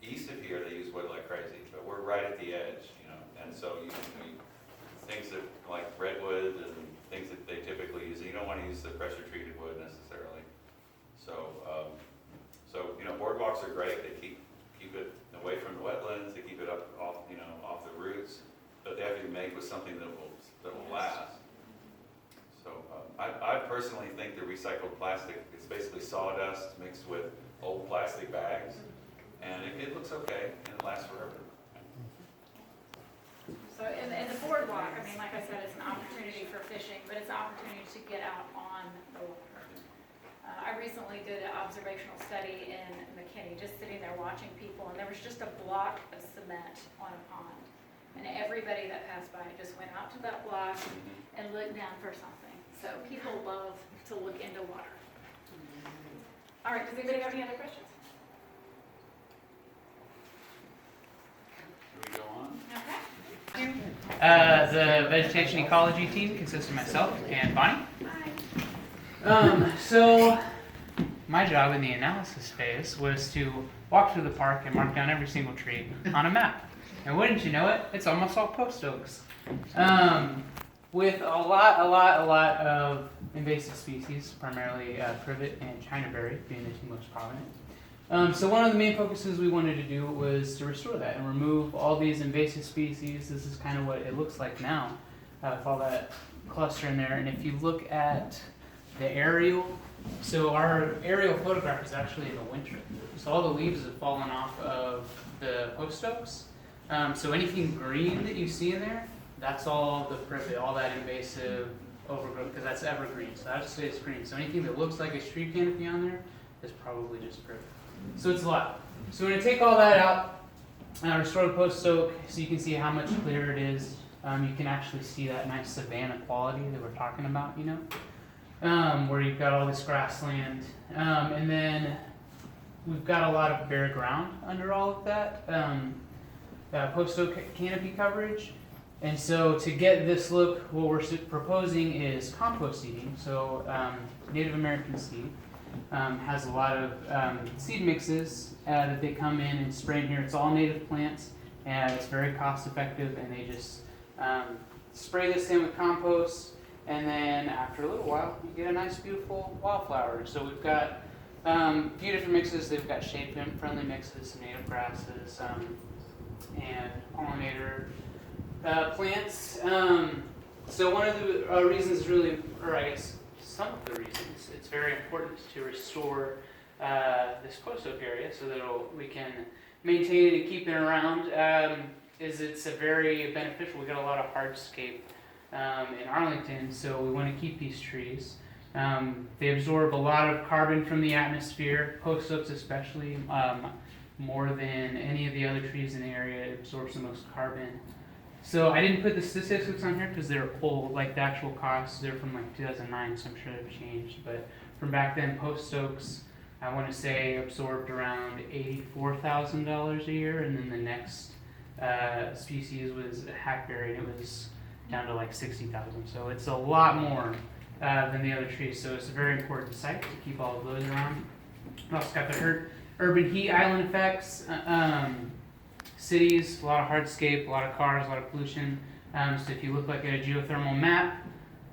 East of here, they use wood like crazy, but we're right at the edge, you know, and so things that like redwood and things that they typically use, you don't want to use the pressure treated wood necessarily. So, you know, boardwalks are great. They keep it away from the wetlands. They keep it up off, you know, off the roots, but they have to be made with something that will last. So, I personally think the recycled plastic is basically sawdust mixed with old plastic bags, and it looks okay and it lasts forever. So in the boardwalk, I mean, like I said, it's an opportunity for fishing, but it's an opportunity to get out on the water. I recently did an observational study in McKinney, just sitting there watching people, and there was just a block of cement on a pond. And everybody that passed by just went out to that block and looked down for something. So people love to look into water. All right, does anybody have any other questions? Should we go on? Okay. The vegetation ecology team consists of myself and Bonnie. So my job in the analysis phase was to walk through the park and mark down every single tree on a map. And wouldn't you know it, it's almost all post oaks. With a lot of invasive species, primarily privet and chinaberry being the two most prominent. So one of the main focuses we wanted to do was to restore that and remove all these invasive species. This is kind of what it looks like now, with all that cluster in there. And if you look at the aerial, so our aerial photograph is actually in the winter. So all the leaves have fallen off of the post oaks. So anything green that you see in there, that's all the privet, all that invasive overgrowth, because that's evergreen. So that stays green. So anything that looks like a tree canopy on there is probably just privet. So it's a lot. So we're going to take all that out, restore the post oak so you can see how much clearer it is. You can actually see that nice savanna quality that we're talking about, you know, where you've got all this grassland. And then we've got a lot of bare ground under all of that post oak canopy coverage. And so to get this look, what we're proposing is compost seeding. So Native American seed. Has a lot of seed mixes that they come in and spray in here. It's all native plants, and it's very cost effective, and they just spray this in with compost, and then after a little while you get a nice beautiful wildflower. So we've got a few different mixes. They've got shade friendly mixes, native grasses, and pollinator plants. So one of the reasons really, or I guess some of the reasons it's very important to restore this post oak area so that we can maintain it and keep it around is it's a very beneficial. We got a lot of hardscape in Arlington, so we want to keep these trees. They absorb a lot of carbon from the atmosphere, post oaks especially, more than any of the other trees in the area. It absorbs the most carbon. So I didn't put the statistics on here because they're old, like the actual costs. They're from like 2009, so I'm sure they've changed. But from back then, post oaks, I want to say absorbed around $84,000 a year, and then the next species was hackberry, and it was down to like $60,000. So it's a lot more than the other trees. So it's a very important site to keep all of those around. We also got the urban heat island effects. Cities, a lot of hardscape, a lot of cars, a lot of pollution. So if you look like at a geothermal map,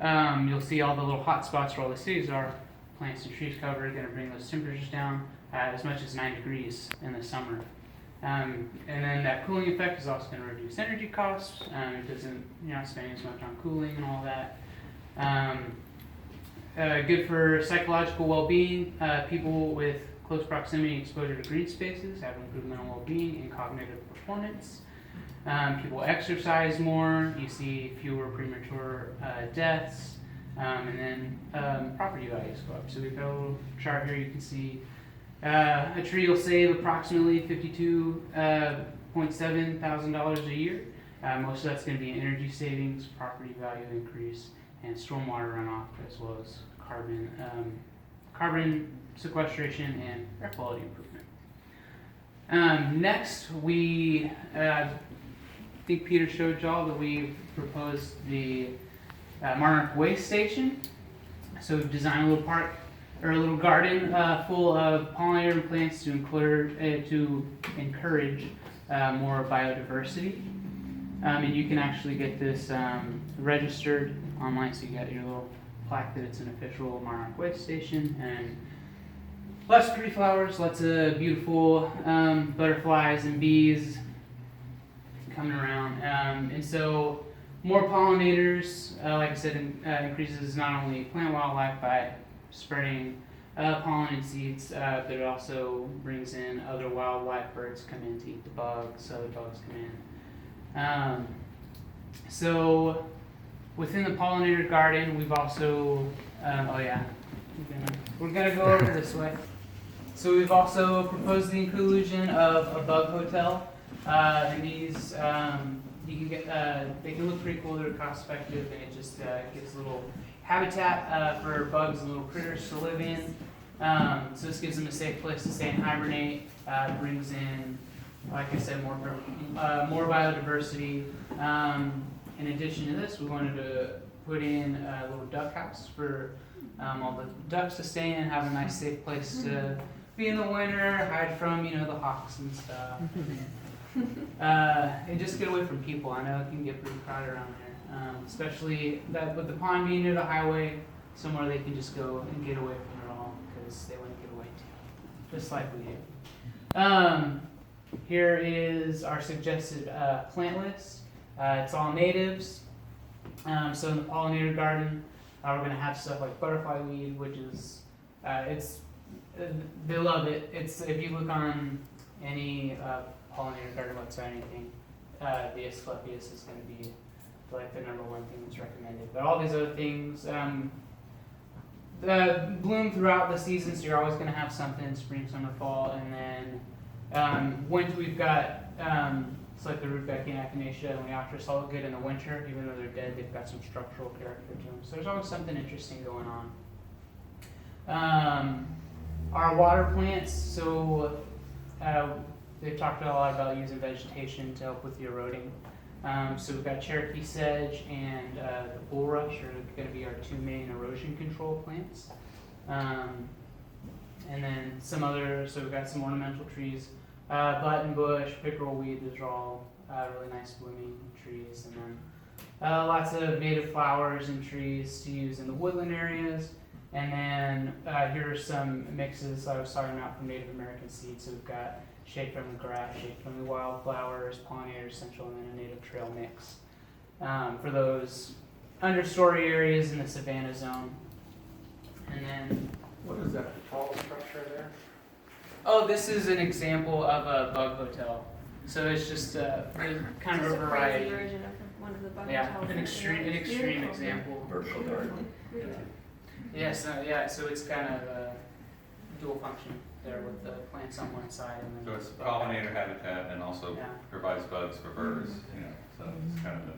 You'll see all the little hot spots where all the cities are. Plants and trees covered, going to bring those temperatures down as much as 9 degrees in the summer. And then that cooling effect is also going to reduce energy costs. It doesn't, you're not spending as much on cooling and all that. Good for psychological well-being. People with close proximity and exposure to green spaces have improved mental well-being and cognitive performance. People exercise more. You see fewer premature deaths. And then property values go up. So we've got a little chart here. You can see a tree will save approximately $52,700 a year. Most of that's going to be in energy savings, property value increase, and stormwater runoff, as well as carbon sequestration and air quality improvement. Next, we I think Peter showed y'all that we proposed the Monarch Waste Station. So we've designed a little park or a little garden full of pollinator plants to encourage more biodiversity. And you can actually get this registered online, so you got your little plaque that it's an official Monarch Waste Station, and lots of pretty flowers, lots of beautiful butterflies and bees coming around. And so more pollinators, like I said, increases not only plant wildlife by spreading pollen and seeds, but it also brings in other wildlife. Birds come in to eat the bugs, other bugs come in. So within the pollinator garden, we've also, we're gonna go over this way. So we've also proposed the inclusion of a bug hotel. And these, you can get, they can look pretty cool, they're cost effective, and it just gives a little habitat for bugs and little critters to live in. So this gives them a safe place to stay and hibernate, brings in, like I said, more biodiversity. In addition to this, we wanted to put in a little duck house for all the ducks to stay in, have a nice safe place to be in the winter, hide from, the hawks and stuff. And just get away from people. I know it can get pretty crowded around there, especially that with the pond being near the highway, somewhere they can just go and get away from it all, because they want to get away too, just like we do. Here is our suggested plant list. It's all natives. So in the pollinator garden, we're going to have stuff like butterfly weed, which is, they love it. It's, if you look on any pollinator garden website or anything, the Asclepias is going to be like the #1 thing that's recommended. But all these other things bloom throughout the season, so you're always going to have something in spring, summer, fall, and then winter we've got it's like the Rudbeckia and Echinacea and Leopteris, all look good in the winter. Even though they're dead, they've got some structural character to them. So there's always something interesting going on. Our water plants, so they've talked a lot about using vegetation to help with the eroding. So we've got Cherokee sedge and the bulrush are going to be our 2 main erosion control plants. And then some other, so we've got some ornamental trees, buttonbush, pickerel weed, those are all really nice blooming trees. And then lots of native flowers and trees to use in the woodland areas. And then here are some mixes I was talking about from Native American seeds. So we've got shade-friendly grass, shade-friendly wildflowers, pollinators, essential, and then a native trail mix for those understory areas in the savanna zone. And then, What is that tall structure there? oh, this is an example of a bug hotel. So it's just kind of a variety. Version of one of the bug Yeah, hotels. an extreme example. Vertical garden. Yes, so it's kind of a dual function there with the plants on one side and then. So it's pollinator habitat and also Yeah. provides bugs for birds, so it's kind of a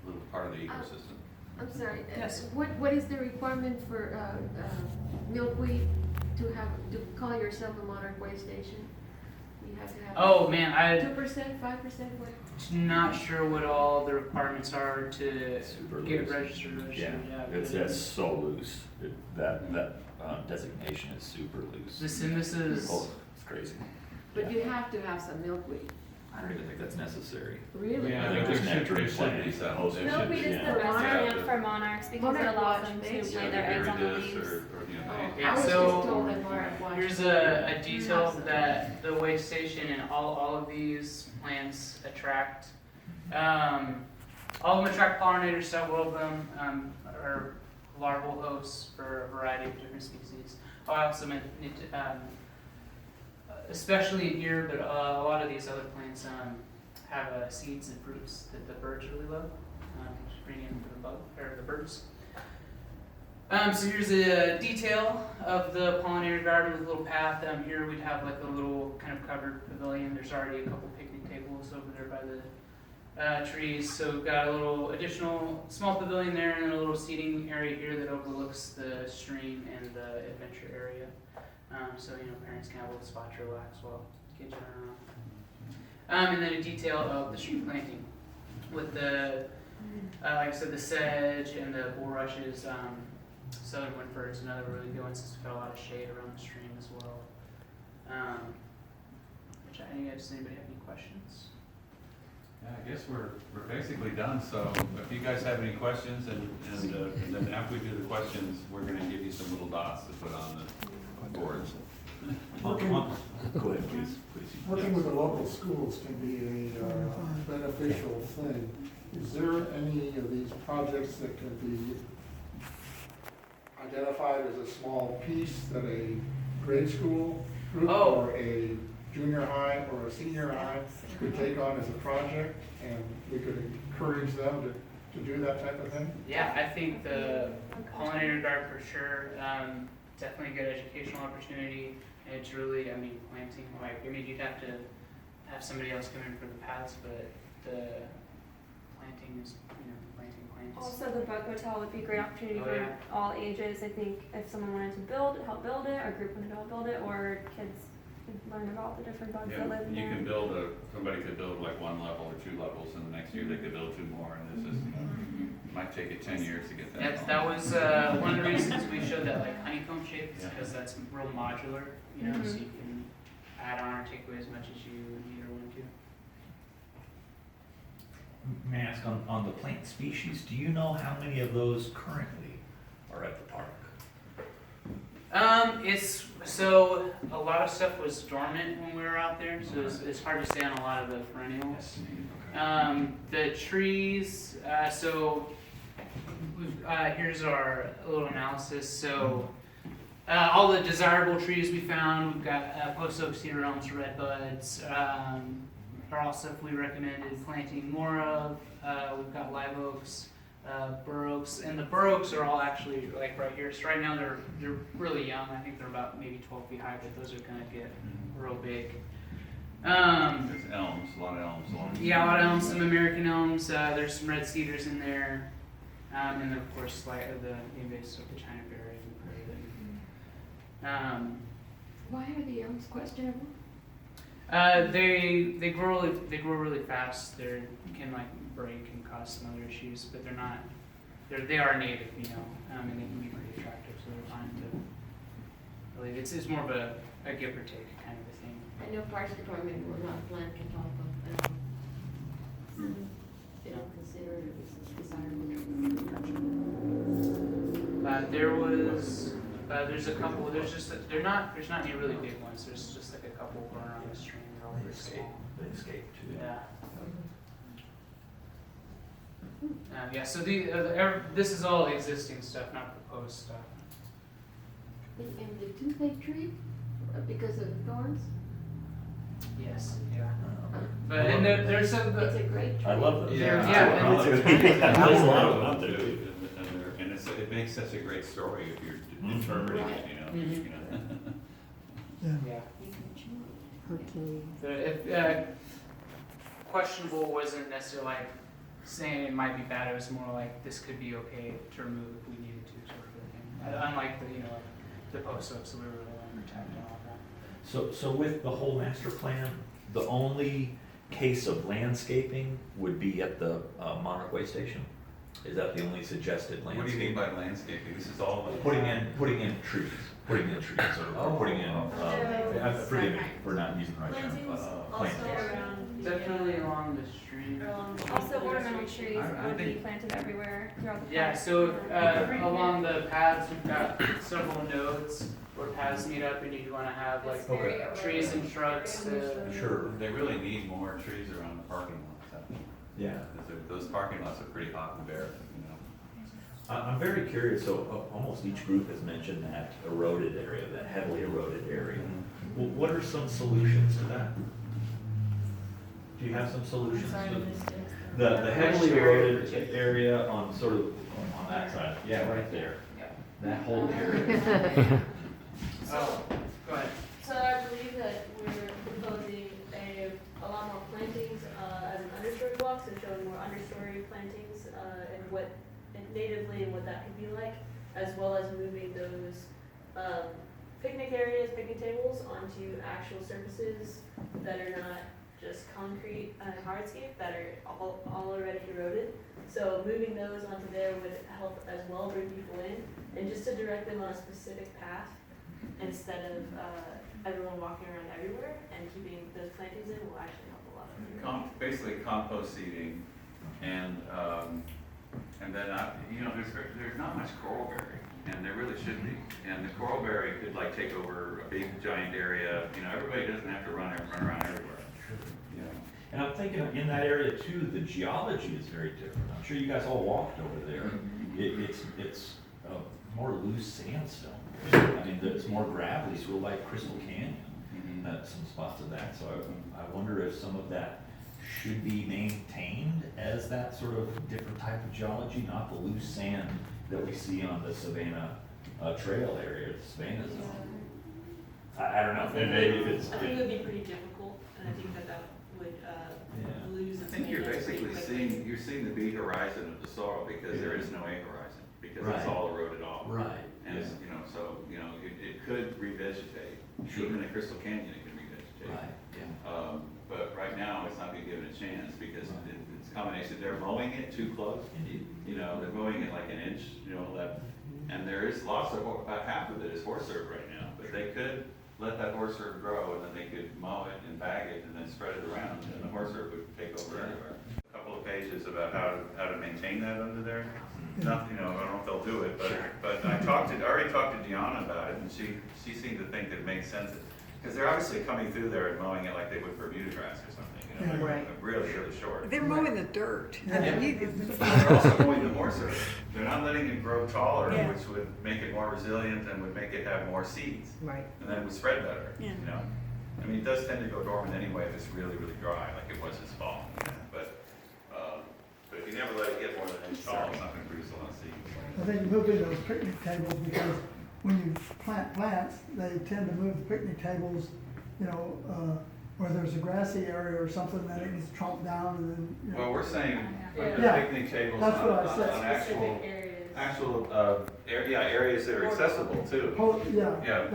little part of the ecosystem. I'm sorry, Yes. what is the requirement for milkweed to call yourself a Monarch Way Station? You have to have. Oh man, I'm 2%, 5%, what? not sure what all the requirements are to Super get loose. registered. Yeah, that's so loose. That designation is super loose. This is. Oh, it's crazy. But you have to have some milkweed. I don't even think that's necessary. Really? I think there's natural plants. No, we just the restaurant for monarchs because it allows them to lay their eggs on the leaves. Yeah, I was just so told that Laura watched. here's a detail that the way station and all of these plants attract. All of them attract pollinators, several of them are larval hosts for a variety of different species. I also meant, especially in here, but a lot of these other plants have seeds and fruits that the birds really love, which bring in for the birds. So here's a detail of the pollinator garden with a little path. Here we'd have like a little kind of covered pavilion. There's already a couple picnic tables over there by the trees. So we've got a little additional small pavilion there and then a little seating area here that overlooks the stream and the adventure area. So parents can have a little spot to relax while kids are around. And then a detail of the stream planting with the, like I said, the sedge and the bulrushes. Southern Winford's another really good one since we've got a lot of shade around the stream as well. Does anybody have any questions? Yeah, I guess we're basically done, so if you guys have any questions, and then after we do the questions, we're gonna give you some little dots to put on the boards. Go ahead, please. Working with the local schools can be a beneficial thing. Is there any of these projects that can be identified as a small piece that a grade school group or a junior high or a senior high could take on as a project, and we could encourage them to do that type of thing? Yeah, I think the pollinator garden for sure, definitely a good educational opportunity. And it's really, planting, you'd have to have somebody else come in for the paths, but the planting is, planting plants. Also, the bug hotel would be a great opportunity Oh, for yeah. all ages. I think if someone wanted to help build it, or a group wanted to help build it, or kids could learn about the different bugs that live in You there. can somebody could build like 1 level or 2 levels, and the next year they could build 2 more, and this is, it might take you 10 years to get that. Yes, that was one of the reasons we showed that honeycomb shape, because that's real modular, so you can add on or take away as much as you need or want to. May I ask on the plant species, do you know how many of those currently are at the park? So a lot of stuff was dormant when we were out there, so it's hard to say on a lot of the perennials. The trees, here's our little analysis. So all the desirable trees we found, we've got post oak, cedar elms, red buds, are all stuff we recommended planting more of. We've got live oaks, bur oaks, and the bur oaks are all actually like right here. So right now they're really young. I think they're about maybe 12 feet high, but those are gonna get real big. There's elms, a lot of elms. Yeah, a lot of elms, some American elms. There's some red cedars in there, and then of course like the invasive of the China berry and prairie. Why are the elms questionable? They grow really fast. They can break and cause some other issues, but they're not. They are native, and they can be pretty attractive, so they're fine to. Really, it's more of a give or take kind of a thing. I know Parks Department will not plant on top of them. They don't consider it a desirable. There's a couple. There's not any really big ones. There's just like a couple going around the stream. They're all very small. They escape too. Yeah. So this is all existing stuff, not proposed stuff. And the toothache tree, because of the thorns? Yes. Yeah. But and there's some. It's a great tree. I love those. Yeah. There's a lot of them out there. And it makes such a great story if you're interpreting it, Yeah. The questionable wasn't necessarily saying it might be bad. It was more like this could be okay to remove if we needed to, sort of thing. Unlike the post oaks, so we were really protecting all that. So with the whole master plan, the only case of landscaping would be at the Monarch Way Station? Is that the only suggested landscaping? What do you mean by landscaping? This is all. Putting in trees, or putting in, forgive me for not using the right term, planting. Definitely along the stream. Also, ornamental trees I would be think- planted everywhere throughout the park. Yeah, so along the paths, we've got several nodes where paths meet up, and you'd want to have like It's very trees and shrubs to. Sure. They really need more trees around the parking lots, I think. Yeah. Because those parking lots are pretty hot and bare, you know. I'm very curious, so almost each group has mentioned that eroded area, that heavily eroded area. Well, what are some solutions to that? Do you have some solutions? The heavily eroded area on sort of, on that side, yeah, right there. That whole area. Oh, go ahead. So I believe that we're proposing a lot more plantings as an understory block, so showing more understory plantings and what natively and what that could be like, as well as moving those picnic areas, picnic tables onto actual surfaces that are not just concrete and hardscape that are all already eroded. So moving those onto there would help as well bring people in, and just to direct them on a specific path instead of everyone walking around everywhere, and keeping those plantings in will actually help a lot. Basically compost seeding, and then, there's not much coralberry, and there really should be. And the coralberry could like take over a big giant area, everybody doesn't have to run around everywhere. And I'm thinking in that area too, the geology is very different. I'm sure you guys all walked over there. It's more loose sandstone. I mean, it's more gravelly, sort of like Crystal Canyon, some spots of that. So I wonder if some of that should be maintained as that sort of different type of geology, not the loose sand that we see on the Savannah Trail area, the Savannah zone. I don't know, maybe if it's. I think it would be pretty difficult, and I think that would lose. I think you're basically seeing the B horizon of the soil, because there is no A horizon, because it's all eroded off. Right. And it could revegetate. Even in Crystal Canyon, it could revegetate. Right. Yeah. But right now, it's not being given a chance, because it's a combination. They're mowing it too close. Indeed. They're mowing it like an inch, left. And there is lots of, about half of it is horse herb right now, but they could let that horse herb grow, and then they could mow it and bag it and then spread it around, and the horse herb would take over everywhere. A couple of pages about how to maintain that under there. Nothing, I don't know if they'll do it, but I already talked to Deanna about it, and she seemed to think that it makes sense, because they're obviously coming through there and mowing it like they would Bermuda grass or something, Right. really, really short. They're mowing the dirt. They're also mowing the horse herb. They're not letting it grow taller, Yeah. which would make it more resilient and would make it have more seeds. Right. And then it would spread better, Yeah. I mean, it does tend to go dormant anyway if it's really, really dry, like it was this fall. But if you never let it get more than an inch tall, it's not gonna produce a lot of seeds. I think moving those picnic tables, because when you plant plants, they tend to move the picnic tables, where there's a grassy area or something, then it gets trumped down and then, Well, we're saying put the Yeah. picnic tables That's what I on said. actual, Areas. areas that are accessible too. Oh, Yeah,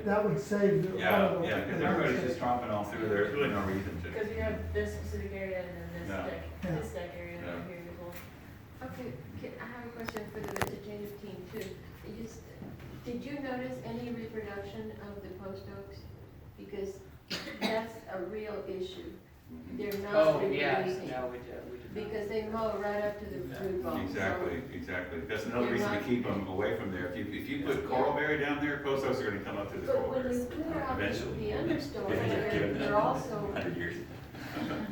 that would save a lot of the. because everybody's just tromping all through there, there's really no reason to. Because you have this specific area and then Yeah. this deck area Yeah. over here as well. Okay, I have a question for the vegetative team too. Did you notice any reproduction of the post oaks? Because that's a real issue. They're not reproducing. No, we did. Because they mow right up to the root ball. Exactly. That's another reason to keep them away from there. If you put coralberry down there, post oaks are gonna come up through the But when coralberry. you clear out Eventually. the understory, Given that you're also, 100 years.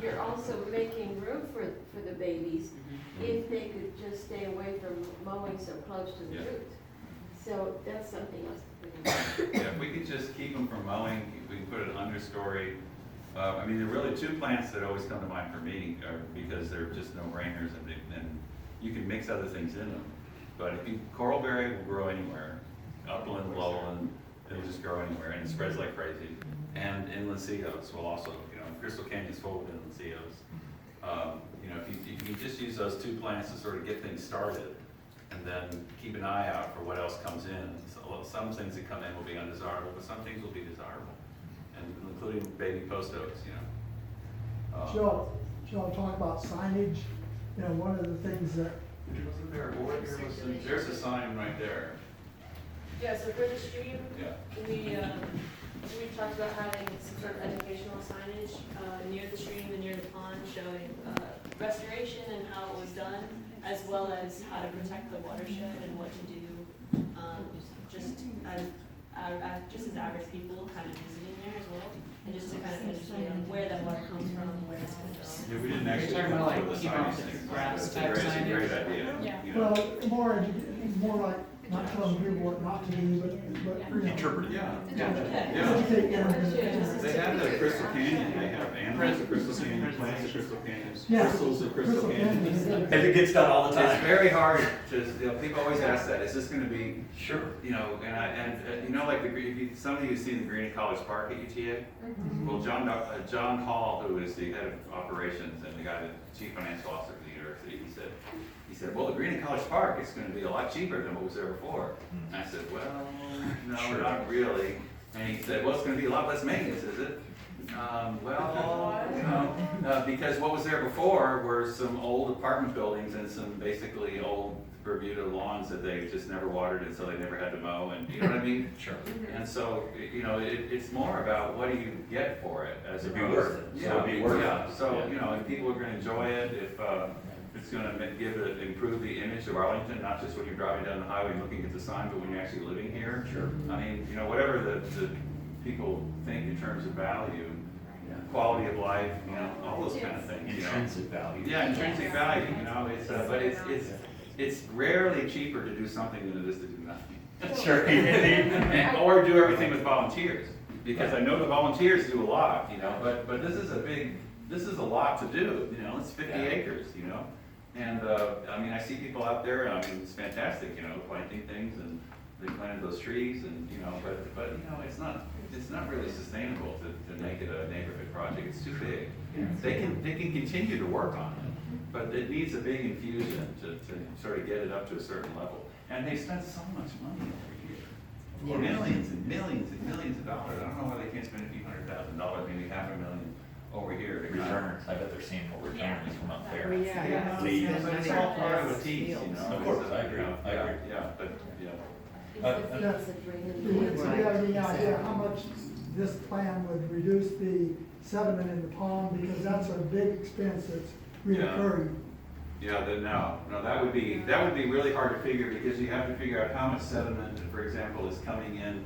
you're also making room for the babies if they could just stay away from mowing so close to the Yeah. roots. So that's something else to put in. Yeah, if we could just keep them from mowing, we can put an understory. There are really two plants that always come to mind for me, because they're just no-brainers, and you can mix other things in them. But coralberry will grow anywhere, upland, lowland, it'll just grow anywhere, and it spreads like crazy. And inland sea oaks will also, Crystal Canyon's full of inland sea oaks. If you just use those two plants to sort of get things started, and then keep an eye out for what else comes in. So some things that come in will be undesirable, but some things will be desirable, and including baby post oaks, Joe, talk about signage, one of the things that, Wasn't there a board here? There's a sign right there. Yeah, so for the stream, Yeah. we we talked about having some sort of educational signage near the stream and near the pond showing restoration and how it was done, as well as how to protect the watershed and what to do just as average people kind of visiting there as well, and just to kind of educate on where that water comes from, where it's going to go. Yeah, we didn't actually You're talking come about, up like, with a keep signage off the thing. grass It's a type great, it's a great signage. idea. Yeah. You know? Well, more like, not telling people what not to do, but, you know. Interpret it. Yeah. Yeah. Educate them. They have the Crystal Canyon, they have animals of Crystal Canyon, plants of Crystal Canyon, Yeah. crystals of Crystal Canyon. And it gets done all the It's time. very hard to, you know, people always ask that, is this gonna be, Sure. you know, you know, like some of you have seen the Green College Park at UTA? Well, John Hall, who is the head of operations and the guy, the chief financial officer of the university, he said, well, the Green College Park is gonna be a lot cheaper than what was there before. And I said, well, no, Sure. not really. And he said, well, it's gonna be a lot less maintenance, is it? Well, you know, because what was there before were some old apartment buildings and some basically old Bermuda lawns that they just never watered, and so they never had to mow, and you know what I mean? Sure. And so, you know, it's more about what do you get for it as It'd opposed. be worth it. So Yeah, it'd be worth yeah. it. So, Yeah. you know, if people are gonna enjoy it, if it's gonna improve the image of Arlington, not just when you're driving down the highway and looking at the sign, but when you're actually living here. Sure. I mean, you know, whatever the people think in terms of value, quality of life, you know, all those kind of things, you know. Intrinsic value. Yeah, intrinsic value, you know, but it's rarely cheaper to do something than it is to do nothing. Sure. Or do everything with volunteers, because I know the volunteers do a lot, you know, but this is a lot to do, you know, it's 50 acres, you know. And, I mean, I see people out there, I mean, it's fantastic, you know, planting things, and they planted those trees, and, you know, but, you know, it's not really sustainable to make it a neighborhood project, it's too big. They can continue to work on it, but it needs a big infusion to sort of get it up to a certain level. And they spent so much money over here. Millions and millions and millions of dollars. I don't know why they can't spend a few $100,000, maybe $500,000 over here. to kind of- Returns, I bet they're seeing more returns from up there. Yeah. Yeah, but it's all part of a piece, you know. Of course, It's a- I agree. you know, I agree. Yeah, but, yeah. Do you have any idea how much this plan would reduce the sediment in the pond, because that's a big expense that's reoccurring? Yeah, no, that would be really hard to figure, because you have to figure out how much sediment, for example, is coming in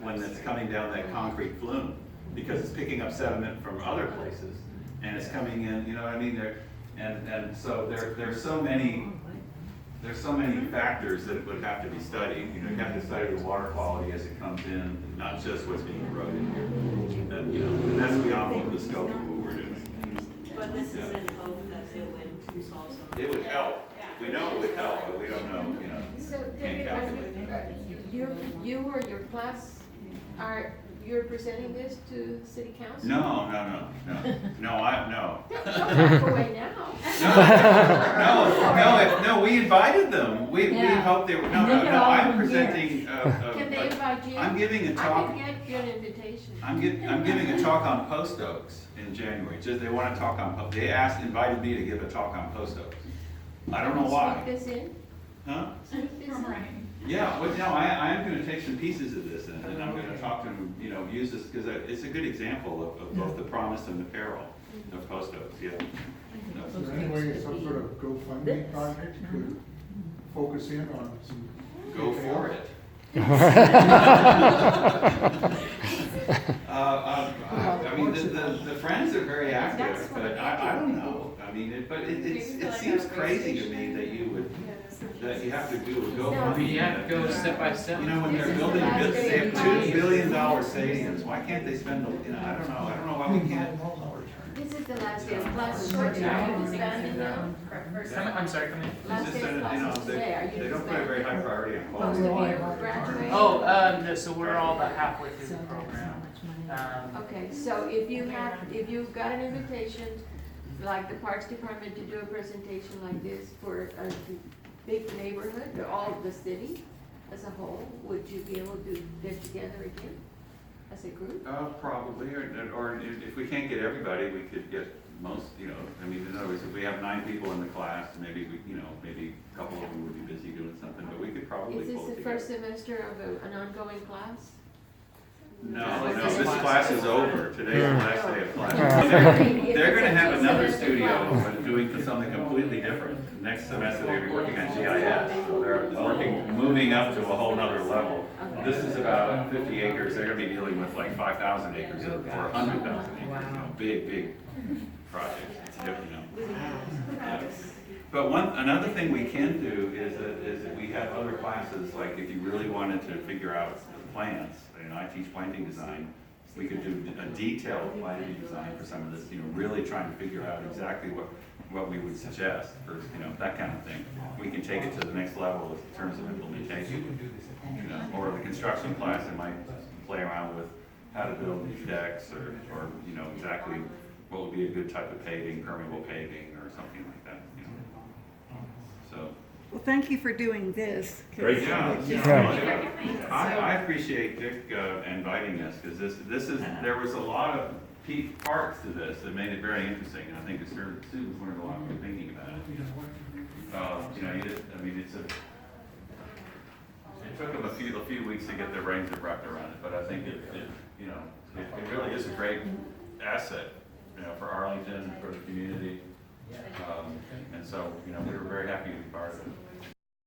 when it's coming down that concrete flume, because it's picking up sediment from other places, and it's coming in, you know what I mean? And so there's so many factors that would have to be studied. You know, you have to study the water quality as it comes in, not just what's being eroded here. And, you know, and that's beyond the scope of what we're doing. But this is in hope that it would solve some. It would help. We know it would help, but we don't know, you know. So, Can't David, calculate. you or your class you're presenting this to city council? No, no. Don't walk away now. No, we invited them. We hoped they were, no, I'm presenting, Can they invite you? I'm giving a talk. I can get you an invitation. I'm giving a talk on post oaks in January. Just, they want to talk on, they invited me to give a talk on post oaks. I don't know why. Sneak this in? Huh? Sneak this in? Yeah, well, no, I am gonna take some pieces of this, and I'm gonna talk to them, you know, use this, because it's a good example of both the promise and the peril of post oaks, yeah. Is there any way some sort of GoFundMe project could focus in on some? Go for it. I mean, the friends are very active, but I don't know. I mean, it seems crazy to me that you have to do a GoFundMe. You have to go step by step. You know, when they're building, they have $2 billion stadiums, why can't they spend, you know, I don't know why we can't. This is the last day of class, short time, disbanded now? I'm sorry, come in. Last day of class is today, are you They don't put a very high disbanded? priority on Most quality. of you graduated? Oh, no, so we're all about halfway through the program. Okay, so if you've got an invitation, like the Parks Department, to do a presentation like this for a big neighborhood, or all of the city as a whole, would you be able to get together again as a group? Probably, or if we can't get everybody, we could get most, you know, I mean, in other words, if we have 9 people in the class, maybe maybe a couple of them would be busy doing something, but we could probably Is this pull it the together. first semester of an ongoing class? No, this class is over. Today's the last day of class. They're gonna have another studio, but doing something completely different. Next semester, they're gonna be working on GIS. So they're moving up to a whole nother level. This is about 50 acres. They're gonna be dealing with like 5,000 acres or 100,000 acres. Big projects. It's different, Yeah. But another thing we can do is that we have other classes, like if you really wanted to figure out the plants, I teach planting design, we could do a detailed planting design for some of this, really trying to figure out exactly what we would suggest for, that kind of thing. We can take it to the next level in terms of implementation. Or the construction class, it might play around with how to build these decks or exactly what would be a good type of paving, permeable paving or something like that, So. Well, thank you for doing this. Great job. I appreciate Dick inviting us because there was a lot of parts to this that made it very interesting, and I think the students learned a lot from thinking about it. It took them a few weeks to get their brains wrapped around it, but I think it really is a great asset, for Arlington, for the community. And so, we were very happy to be part of it.